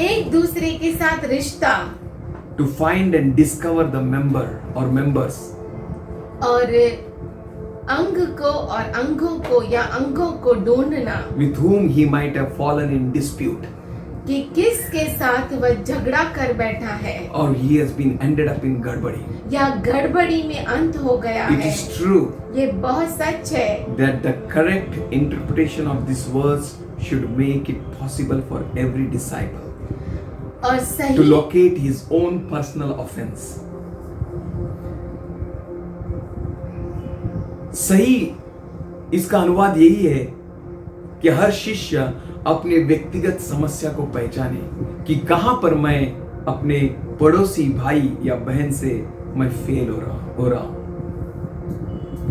एक दूसरे के साथ रिश्ता, to find and discover the member or members और अंग को और अंगों को या अंगों को ढूंढना with whom he might have fallen in dispute, कि किसके साथ वह झगड़ा कर बैठा है, or he has been ended up in gadbadi. या गड़बड़ी में अंत हो गया It है। is true ये बहुत सच है that the correct interpretation of this verse should make it possible for every disciple और to सही locate his own personal offense. सही इसका अनुवाद यही है कि हर शिष्य अपने व्यक्तिगत समस्या को पहचाने कि कहां पर मैं अपने पड़ोसी भाई या बहन से मैं फेल हो रहा हूं।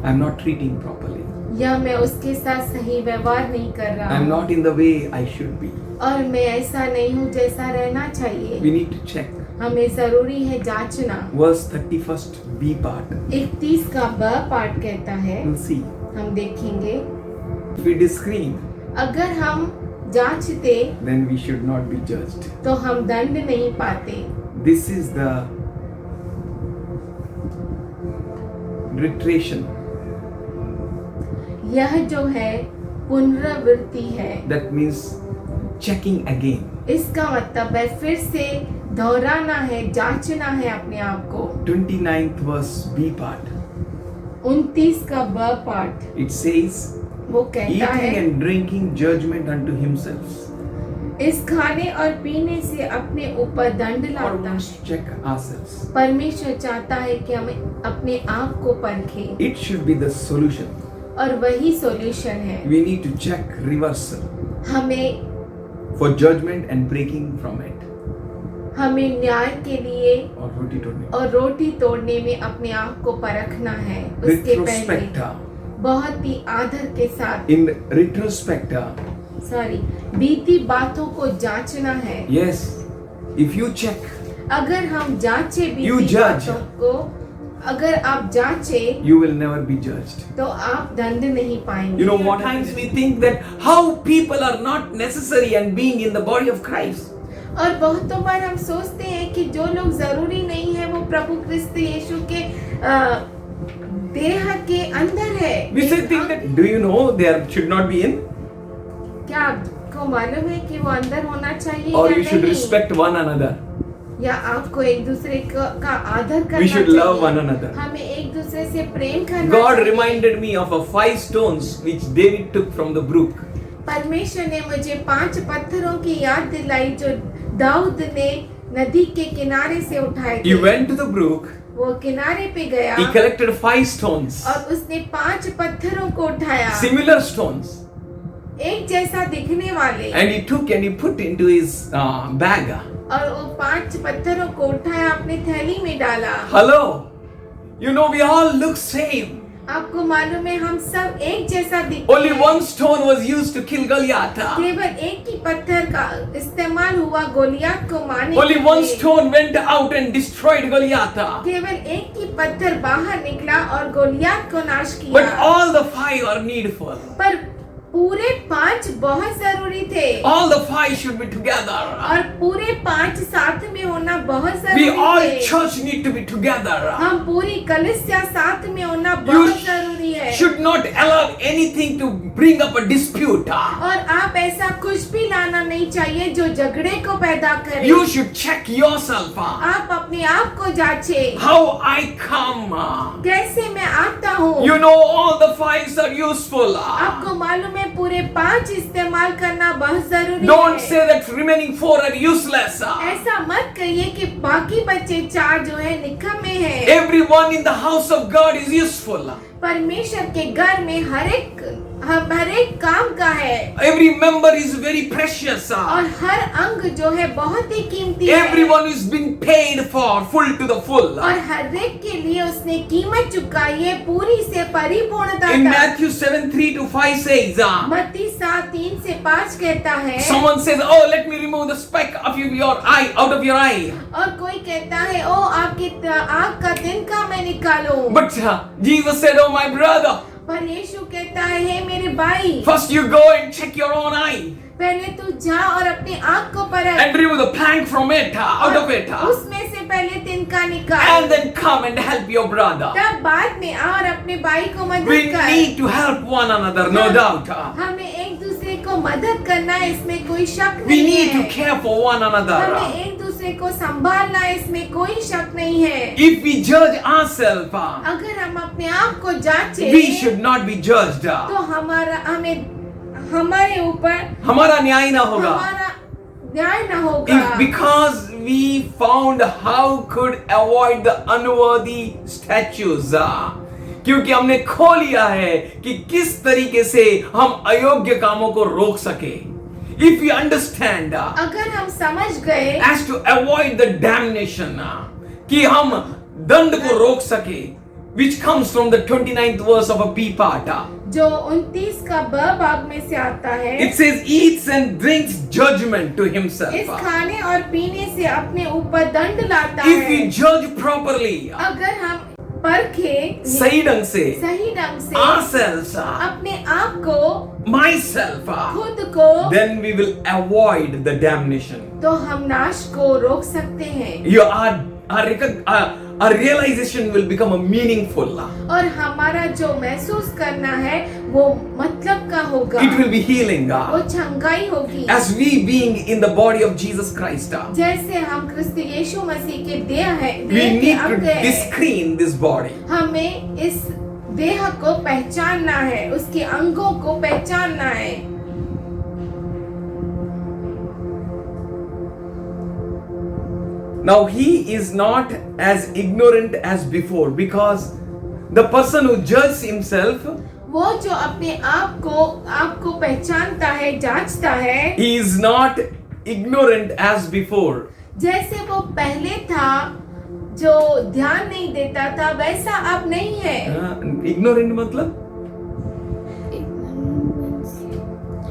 I am not treating properly, या मैं उसके साथ सही व्यवहार नहीं कर रहा आई एम हूँ, not in the way I should be. और मैं ऐसा नहीं हूँ जैसा रहना चाहिए। We need to check. हमें जरूरी है जांचना। वर्स 31 बी पार्ट 31 का ब पार्ट कहता है, विल सी हम देखेंगे, इफ वी डिस्क्रीन अगर हम जांचते then we should not be judged. तो हम दंड नहीं पाते। This is the reiteration. यह जो है पुनरावृत्ति है। That means checking again. इसका मतलब है फिर से दोहराना है, जांचना है अपने आप को। 29th verse B part. 29 का ब पार्ट It says, वो कहता eating है, and drinking judgment unto himself. इस खाने और पीने से अपने ऊपर दंड God लाता wants है। to check ourselves. परमेश्वर चाहता है कि हमें अपने आप को परखे, It should be the solution. और वही सॉल्यूशन है। We need to check reversal हमें for judgment and breaking from it. हमें न्याय के लिए और रोटी तोड़ने। और रोटी तोड़ने में अपने आप को परखना है। उसके पहले Retrospecta. बहुत ही आदर के साथ, In retrospecta, बीती बातों को जांचना है। yes, if you check, अगर हम जांचे You बीती judge. बातों को, अगर आप जांचे you will never be judged. तो आप दंड नहीं पाएंगे। You know what times we think that how people are not necessary and being in the body of Christ. और बहुतों बार हम सोचते हैं कि जो लोग जरूरी नहीं है वो प्रभु क्रिस्त यीशु के देह के अंदर है। We say think that do you know there should not be in, क्या आपको मालूम है कि वो अंदर होना चाहिए or या you should नहीं? respect one another. या आपको एक दूसरे का आदर करना We should चाहिए। love one another. हमें एक दूसरे से प्रेम करना God चाहिए। reminded me of 5 stones which David took from the brook. परमेश्वर ने मुझे 5 पत्थरों की याद दिलाई जो दाऊद ने नदी के किनारे से उठाए He थे। went to the brook, वो किनारे पे गया he collected 5 stones, और उसने 5 पत्थरों को उठाया, similar stones, एक जैसा दिखने वाले, and he took and he put into his bag. और वो 5 पत्थरों को उठाया अपने थैली में डाला। Hello, you know we all look same. आपको मालूम है हम सब एक जैसा दिखते Only हैं। one stone was used to kill Goliath. केवल एक ही पत्थर का इस्तेमाल हुआ गोलियत को मारने Only के one लिए। stone went out and destroyed Goliath. केवल एक ही पत्थर बाहर निकला और गोलियत को नाश But किया। all the 5 are needful. पर पूरे 5 बहुत जरूरी थे, All the 5 should be together. और पूरे 5 साथ में होना बहुत We जरूरी all थे। church need to be together. हम पूरी कलिसिया साथ में होना You बहुत जरूरी है। should not allow anything to bring up a dispute. और आप ऐसा कुछ भी लाना नहीं चाहिए जो झगड़े को पैदा करे। You should check yourself. आप अपने आप को जांचे, How I come. कैसे मैं आता हूँ। You know all the 5 are useful. आपको मालूम है पूरे 5 इस्तेमाल करना बहुत जरूरी Don't है। say that remaining 4 are useless. ऐसा मत कहिए कि बाकी बच्चे 4 जो है निकम्मे हैं। Everyone in the house of God is useful. परमेश्वर के घर में हर एक काम का है, Every member is very precious. और हर अंग जो है बहुत ही कीमती है, Everyone is being paid for full to the full. और हर एक के लिए उसने कीमत चुकाई है पूरी से परिपूर्णता In तक। Matthew 7:3-5 says, मत्ती 7:3 से 5 कहता है, someone says, oh, let me remove the speck of your eye, out of your eye. और कोई कहता है ओ आपकी आँख का तिनका मैं निकालूं। But Jesus said, oh my brother, पर यीशु कहता है हे मेरे भाई, first you go and check your own eye पहले तू जा और अपनी आँख को परख, and remove the plank from it, out of it, उसमें से पहले तिनका निकाल, and then come and help your brother. तब बाद में आ और अपने भाई को We मदद कर। need to help one another, no doubt. हमें एक दूसरे को मदद करना है, इसमें कोई शक We नहीं need to है। care for one another. हमें एक दूसरे को संभालना है, इसमें कोई शक नहीं है। If we judge ourselves, अगर हम अपने आप को जांचे we should not be judged. तो हमारे ऊपर हमारा न्याय ना होगा. हमारा न्याय न होगा। If because we found how could avoid the unworthy statues, क्योंकि हमने खो लिया है कि किस तरीके से हम अयोग्य कामों को रोक सके. If we understand अगर हम समझ गए as to avoid the damnation, कि हम दंड को रोक सके, which comes from the 29th verse of a B part. जो 29 का ब भाग में से आता है. It says eats and drinks judgment to himself. इस खाने और पीने से अपने ऊपर दंड लाता If है. we judge properly, अगर हम परखे सही ढंग से, सही ढंग से ourselves, अपने आप को, myself, खुद को, then we will avoid the damnation. तो हम नाश को रोक सकते हैं. Our realization will become a meaningful. और हमारा जो महसूस करना है वो मतलब का होगा. It will be healing. वो चंगाई होगी. As we being in the body of Jesus Christ, जैसे हम क्रिस्त यीशु मसीह के देह है, we देह के need to अंग हैं. discern this body. हमें इस देह को पहचानना है, उसके अंगों को पहचानना है. Now he is not as ignorant as before, because the person who judges himself, वो जो अपने आप को पहचानता है, जांचता है, he is not ignorant as before. जैसे वो पहले था, जो ध्यान नहीं देता था, वैसा अब नहीं है. Ignorant मतलब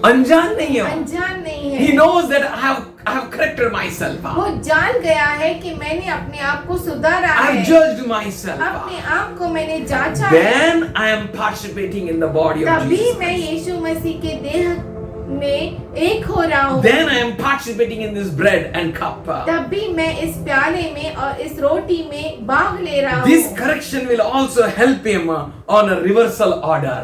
अनजान नहीं है. अनजान नहीं है. He knows that I have corrected myself. वो जान गया है कि मैंने अपने आप को सुधारा I है. have judged myself. अपने आप को मैंने जांचा है. Then I am participating in the body of तभी Jesus. मैं यीशु मसीह के देह में एक हो रहा हूँ. Then I am participating in this bread and cup. तभी मैं इस प्याले में और इस रोटी में भाग ले रहा हूँ. This correction will also help him on a reversal order.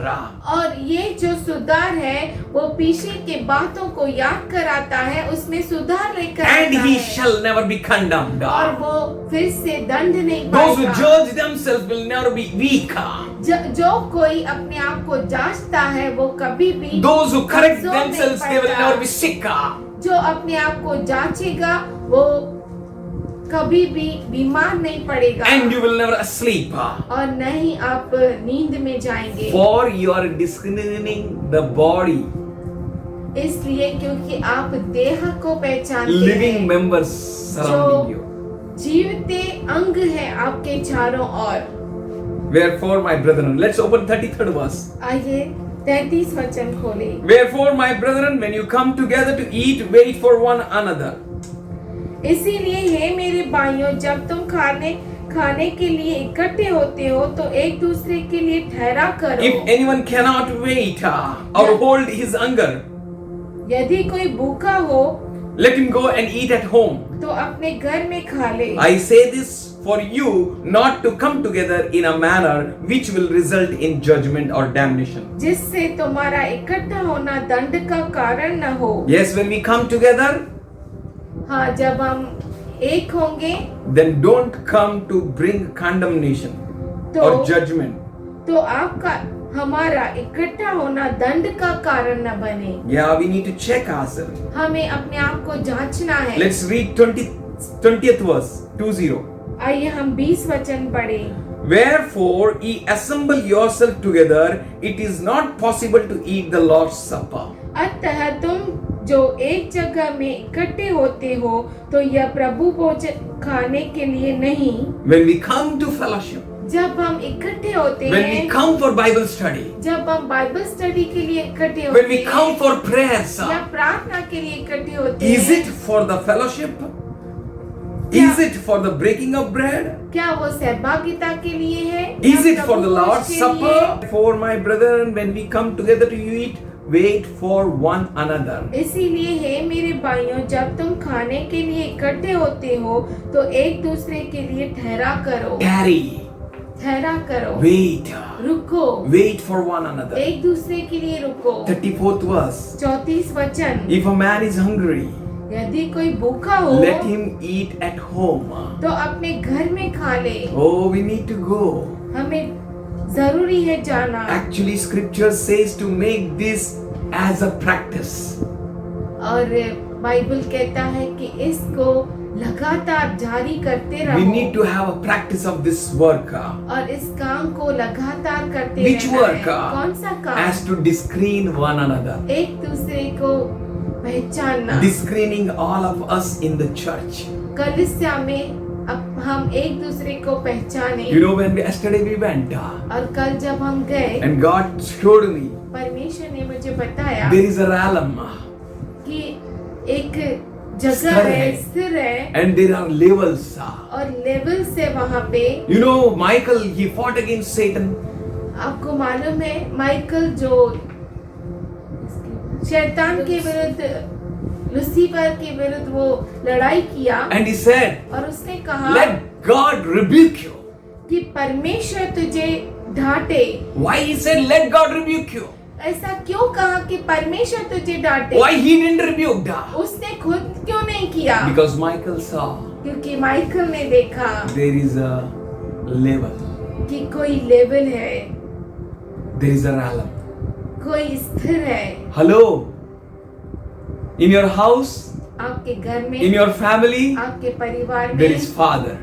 और ये जो सुधार है वो पीछे के बातों को याद कराता है, उसमें सुधार लेकर And आता he है. shall never be condemned. और वो फिर से दंड नहीं Those who पाएगा. judge themselves will never be weak. जो कोई अपने आप को जांचता है वो कभी भी Those who correct कमजोर नहीं themselves, they will पड़ता. never be sick. जो अपने आप को जांचेगा वो कभी भी बीमार नहीं पड़ेगा. And you will never asleep. और नहीं आप नींद में जाएंगे. For you are discerning the body, इसलिए क्योंकि आप देह को पहचानते living हैं. members surrounding you. जीवते अंग है आपके चारों ओर. Wherefore, my brethren, let's open 33rd verse. आइए 33 वचन खोले. Wherefore, my brethren, when you come together to eat, wait for one another. इसीलिए हे मेरे भाइयों, जब तुम खाने के लिए इकट्ठे होते हो तो एक दूसरे के लिए ठहरा करो. If anyone cannot wait or hold his hunger, यदि कोई भूखा हो let him go and eat at home. तो अपने घर में खा ले. I say this for you not to come together in a manner which will result in judgment or damnation. जिससे तुम्हारा इकट्ठा होना दंड का कारण न हो. Yes, when we come together, हाँ, जब हम एक होंगे then don't come to bring condemnation तो or judgment. तो आपका हमारा इकट्ठा होना दंड का कारण न बने. Yeah, we need to check ourselves. हमें अपने आप को जांचना है. Let's read 20th verse, 20. आइए हम 20 वचन पढ़े. Wherefore ye assemble yourself together, it is not possible to eat the Lord's supper. अतः तुम जो एक जगह में इकट्ठे होते हो तो यह प्रभु भोजन खाने के लिए नहीं. When we come to fellowship, जब हम इकट्ठे होते when we हैं, come for Bible study, जब हम बाइबल स्टडी के लिए इकट्ठे होते when we come for prayers, या प्रार्थना के लिए इकट्ठे होते is हैं, it for the fellowship? Yeah. Is it for the breaking of bread? क्या वो सहभागिता के लिए है? Is या it for Prabhu the Bhoj Lord's के supper? लिए? For my brethren, when we come together to eat, wait for one another. इसीलिए हे मेरे भाइयों, जब तुम खाने के लिए इकट्ठे होते हो तो एक दूसरे के लिए ठहरा करो. Tarry, ठहरा करो. wait, रुको. wait for one another. एक दूसरे के लिए रुको. 34th verse. 34 वचन. If a man is hungry, यदि कोई भूखा हो let him eat at home. तो अपने घर में खा ले. Oh, we need to go. हमें जरूरी है जाना. Actually, scripture says to make this as a practice. और बाइबल कहता है कि इसको लगातार जारी करते We रहो need to have a practice of this work. और इस काम को लगातार करते Which रहना work? है। कौन सा काम? As to discern one another. एक दूसरे को पहचानना। Discerning all of us in the church. कलीसिया में अब हम एक दूसरे को पहचाने। You know, yesterday we went और कल जब हम गए and God showed me परमेश्वर ने मुझे बताया there is a realm कि एक जगह स्तर है, है। स्थिर है and there are levels. और लेवल से वहाँ पे You know, Michael, he fought against Satan. आपको मालूम है माइकल जो शैतान के विरुद्ध लूसीफर के विरुद्ध वो लड़ाई किया And he said, और उसने कहा let God rebuke you. कि परमेश्वर तुझे डांटे। Why he said, let God rebuke you? ऐसा क्यों कहा कि परमेश्वर तुझे डांटे? Why he didn't rebuke that? उसने खुद क्यों नहीं किया? Because Michael saw क्योंकि माइकल ने देखा there is a level, कि कोई लेवल है, there is a realm. कोई स्थिर है। Hello? In your house, आपके घर में, in your family, आपके परिवार there में is father,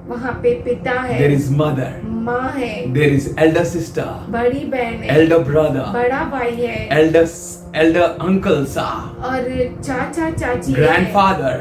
वहाँ पे पिता है, there is mother, माँ है, there is elder sister, बड़ी बहन है, elder brother, बड़ा भाई है, elder uncles, और चाचा चाची है, grandfather,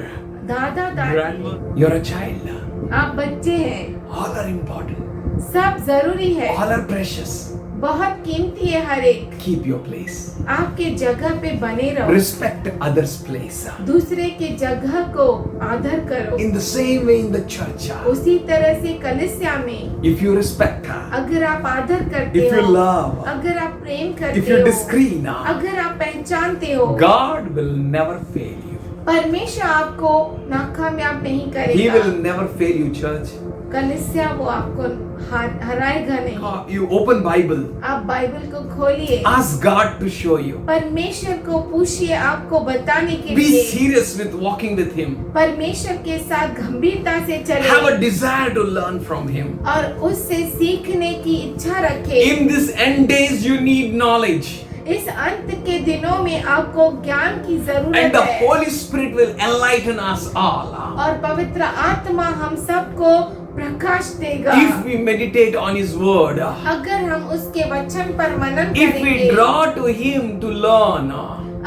दादा दादी। grandma. You're a child. आप बच्चे हैं, All are important. सब जरूरी है, All are precious. बहुत कीमती है हर एक। Keep your place. आपके जगह पे बने रहो, Respect others' place. दूसरे के जगह को आदर करो। In the same way in the church, उसी तरह से कलीसिया में if you respect, अगर आप आदर करते if you हो, love, अगर आप प्रेम if करते you हो, discreet, अगर आप पहचानते हो, God will never fail you. परमेश्वर आपको नाकामयाब नहीं He करेगा। will never fail you, church. कलीसिया वो आपको हराएगा नहीं। You open Bible. आप बाइबल को खोलिए, Ask God to show you. परमेश्वर को पूछिए आपको बताने के Be लिए। serious with walking with Him. परमेश्वर के साथ गंभीरता से चले Have a desire to learn from Him. और उससे सीखने की इच्छा रखे। In this end days, you need knowledge. इस अंत के दिनों में आपको ज्ञान की And जरूरत the है Holy Spirit will enlighten us all. और पवित्र आत्मा हम सबको प्रकाश देगा। If we meditate on His Word, अगर हम उसके वचन पर मनन if करेंगे, we draw to Him to learn.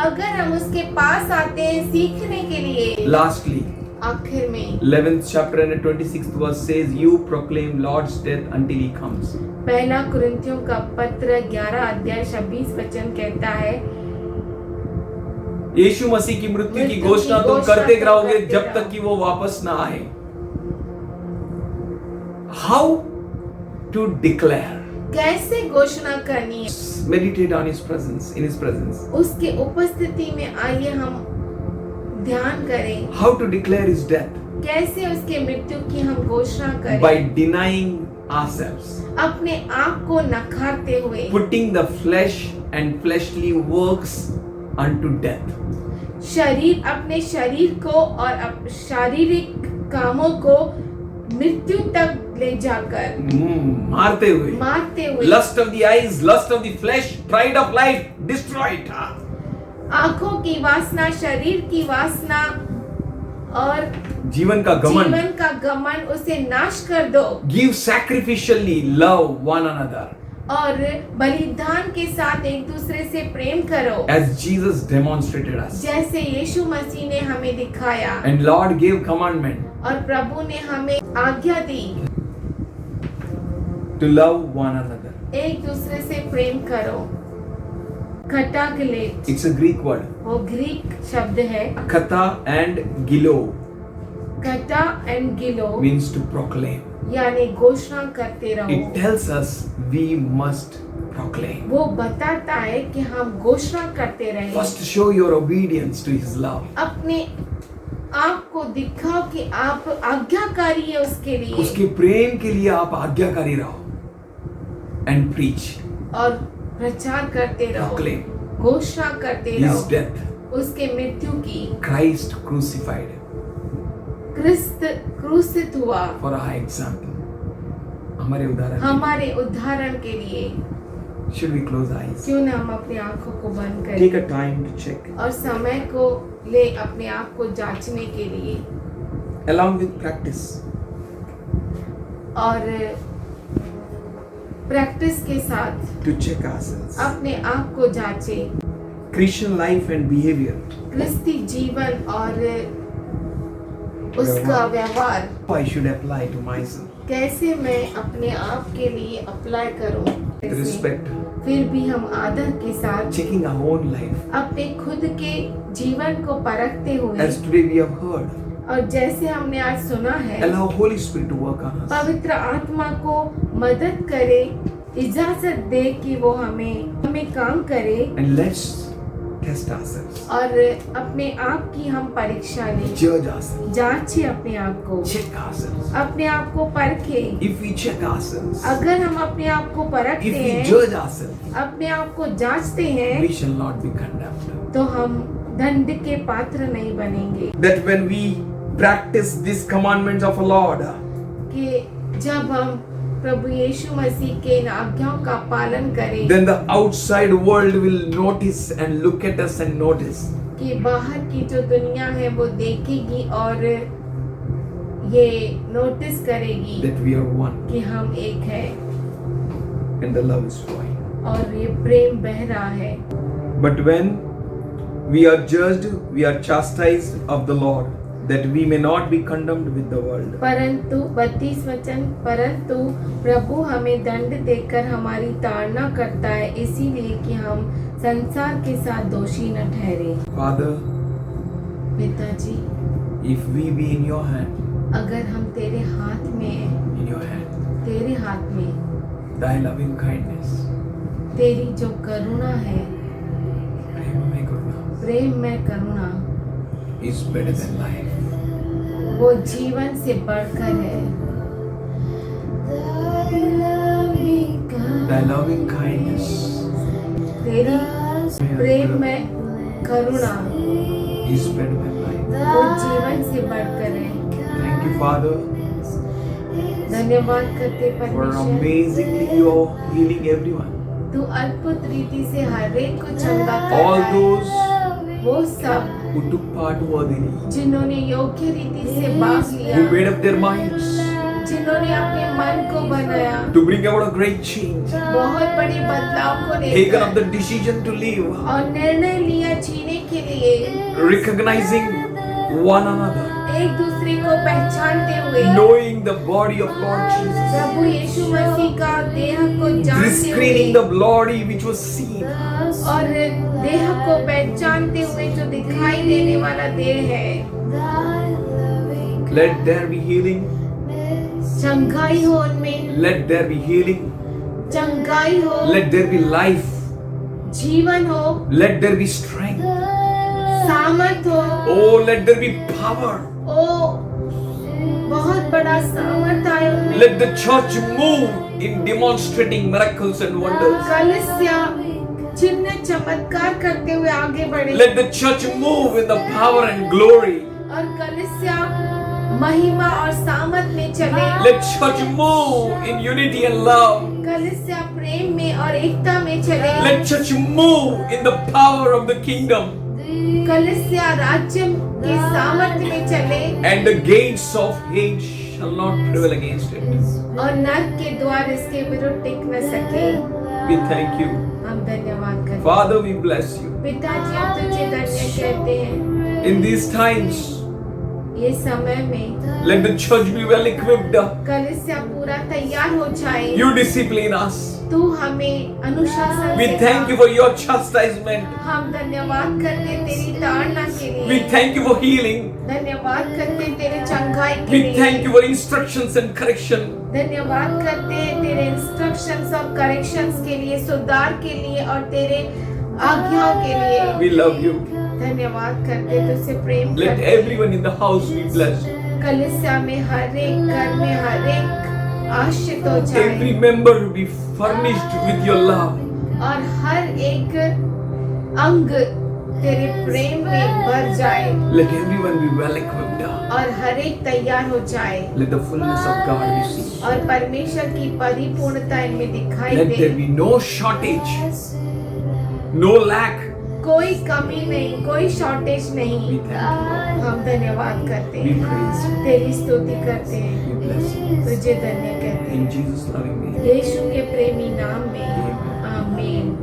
अगर हम उसके पास आते हैं सीखने के लिए। Lastly, आखिर में 11th chapter and 26th verse says, you proclaim Lord's death until He comes. पहला कुरिन्थियों का पत्र 11 अध्याय 26 वचन कहता है, यीशु मसीह की मृत्यु की मृत्यु की घोषणा तुम घोषणा करते तुम रहोगे करते जब रहो। तक कि वो वापस ना आए. How to declare? कैसे घोषणा करनी है? Meditate on His presence, in His presence. उसके उपस्थिति में आइए हम ध्यान करें। How to declare His death? कैसे उसके मृत्यु की हम घोषणा करें? By denying ourselves, अपने आप को नकारते हुए, putting the flesh and fleshly works unto death. शरीर अपने शरीर को और शारीरिक कामों को मृत्यु तक ले जाकर मारते हुए, lust of the eyes, lust of the flesh, pride of life, destroy it. आंखों की वासना, शरीर की वासना और जीवन का गमन उसे नाश कर दो। Give sacrificially, love one another. और बलिदान के साथ एक दूसरे से प्रेम करो, As Jesus demonstrated us. जैसे यीशु मसीह ने हमें दिखाया। And Lord gave commandment और प्रभु ने हमें आज्ञा दी, to love one another. एक दूसरे से प्रेम करो। कटागलेट, It's a Greek word. वो ग्रीक शब्द है। Kata and gilo कटा एंड गिलो means to proclaim. यानी घोषणा करते रहो। It tells us we must proclaim. वो बताता है कि हम घोषणा करते रहें। First, show your obedience to His love. अपने आप को दिखाओ कि आप आज्ञाकारी है उसके लिए, उसके प्रेम के लिए आप आज्ञाकारी रहो. And preach, और प्रचार करते रहो, proclaim घोषणा करते His रहो death. उसके मृत्यु की। Christ crucified क्रिस्त क्रूसित हुआ for our example. हमारे उदाहरण. हमारे उदाहरण के लिए। Should we close eyes? क्यों ना हम अपनी आंखों को बंद करें Take a time to check. और समय को ले अपने आप को जांचने के लिए Along with practice. और प्रैक्टिस के साथ To check ourselves. अपने आप को जांचें। Christian life and behavior. क्रिस्ती जीवन और उसका व्यवहार I should apply to myself. कैसे मैं अपने आप के लिए अप्लाई करूं। With respect. फिर भी हम आदर के साथ Checking our own life. अपने खुद के जीवन को परखते हुए As today we have heard. और जैसे हमने आज सुना है Allow Holy Spirit to work on us. पवित्र आत्मा को मदद करे, इजाजत दे कि वो हमें काम करे And let's test ourselves. और अपने आप की हम परीक्षा लें, Judge ourselves. जांचे अपने आप को, Check ourselves. अपने आप को परखे। If we check ourselves, अगर हम अपने आप को परखते if we हैं, judge ourselves, अपने आप को जांचते हैं, we shall not be condemned. तो हम दंड के पात्र नहीं बनेंगे। That when we practice these commandments of our Lord, कि जब हम प्रभु यीशु मसीह के इन आज्ञाओं का पालन करें, then the outside world will notice and look at us and notice कि बाहर की जो दुनिया है वो देखेगी और ये नोटिस करेगी that we are one कि हम एक है and the love is flowing. और ये प्रेम बह रहा है। But when we are judged, we are chastised of the Lord, that we may not be condemned with the world. परंतु 32 वचन, परंतु प्रभु हमें दंड देकर हमारी ताड़ना करता है, इसीलिए कि हम संसार के साथ दोषी न ठहरे। Father, पिताजी, if we be in your hand, अगर हम तेरे हाथ में हैं, in your hand, तेरे हाथ में thy loving kindness, तेरी जो करुणा है, प्रेम में करुणा is better than life. वो जीवन से बढ़कर है। Thy loving kindness तेरी प्रेम में करुणा is better than life. वो जीवन से बढ़कर है। Thank you, Father, धन्यवाद करते for परमेश्वर, amazingly you're healing everyone. तू अद्भुत रीति से हर एक को चंगा All करता है। those वो सब who took part worthily, जिन्होंने योग्य रीति से भाग लिया, who made up their minds जिन्होंने अपने मन को बनाया, to bring about a great change, बहुत बड़ी बदलाव को taken up लेकर the decision to live, और निर्णय लिया जीने के लिए, recognizing one another, एक दूसरे को पहचानते हुए, knowing the body of Lord Jesus, प्रभु यीशु मसीह का देह को जानते discerning हुए the body which was seen, और देह को पहचानते हुए जो दिखाई देने वाला देह है। let there be healing, चंगाई हो उनमें, let there be healing, चंगाई हो, let there be life, जीवन हो, let there be strength, सामर्थ हो, oh let there be power, ओ बहुत बड़ा सामर्थ आए उनमें। let the church move in demonstrating miracles and wonders, कलीसिया चिन्ह चमत्कार करते हुए आगे बढ़े let the church move in the power and glory, और कलीसिया महिमा और सामर्थ में चले। let church move in unity and love, कलीसिया प्रेम में और एकता में चले। let church move in the power of the kingdom, कलीसिया राज्य के सामर्थ्य में चले and the gates of hate shall not prevail against it. और नरक के द्वार इसके विरुद्ध टिक न सके। We thank you. हम धन्यवाद करते हैं। Father, we bless you. पिताजी हम तुझे धन्य कहते हैं। In these times, ये समय में let the church be well equipped. कलीसिया पूरा तैयार हो जाए। You discipline us. तू हमें अनुशासन We सिखा। thank you for your chastisement. हम धन्यवाद करते हैं तेरी ताड़ना के We लिए। thank you for healing. धन्यवाद करते हैं तेरे चंगाई के We लिए। thank you for instructions and correction. धन्यवाद करते हैं तेरे इंस्ट्रक्शंस और करेक्शंस के लिए, सुधार के लिए और तेरे आज्ञाओं के लिए। We love you. धन्यवाद करते हैं तुझसे प्रेम Let करते हैं। everyone in the house be blessed. कलीसिया में हर एक घर में हर एक आश्रित हो जाए Every member be furnished with your love. और हर एक अंग तेरे प्रेम में भर जाए Let everyone be well equipped. और हर एक तैयार हो जाए Let the fullness of God be seen. और परमेश्वर की परिपूर्णता इनमें दिखाई Let there they. be no shortage, no lack. कोई कमी नहीं, कोई शॉर्टेज We नहीं। thank you. हम धन्यवाद करते We हैं, praise you. तेरी स्तुति करते हैं, We bless you. तुझे धन्य कहते हैं। In Jesus' loving name. यीशु के प्रेमी नाम में आमीन।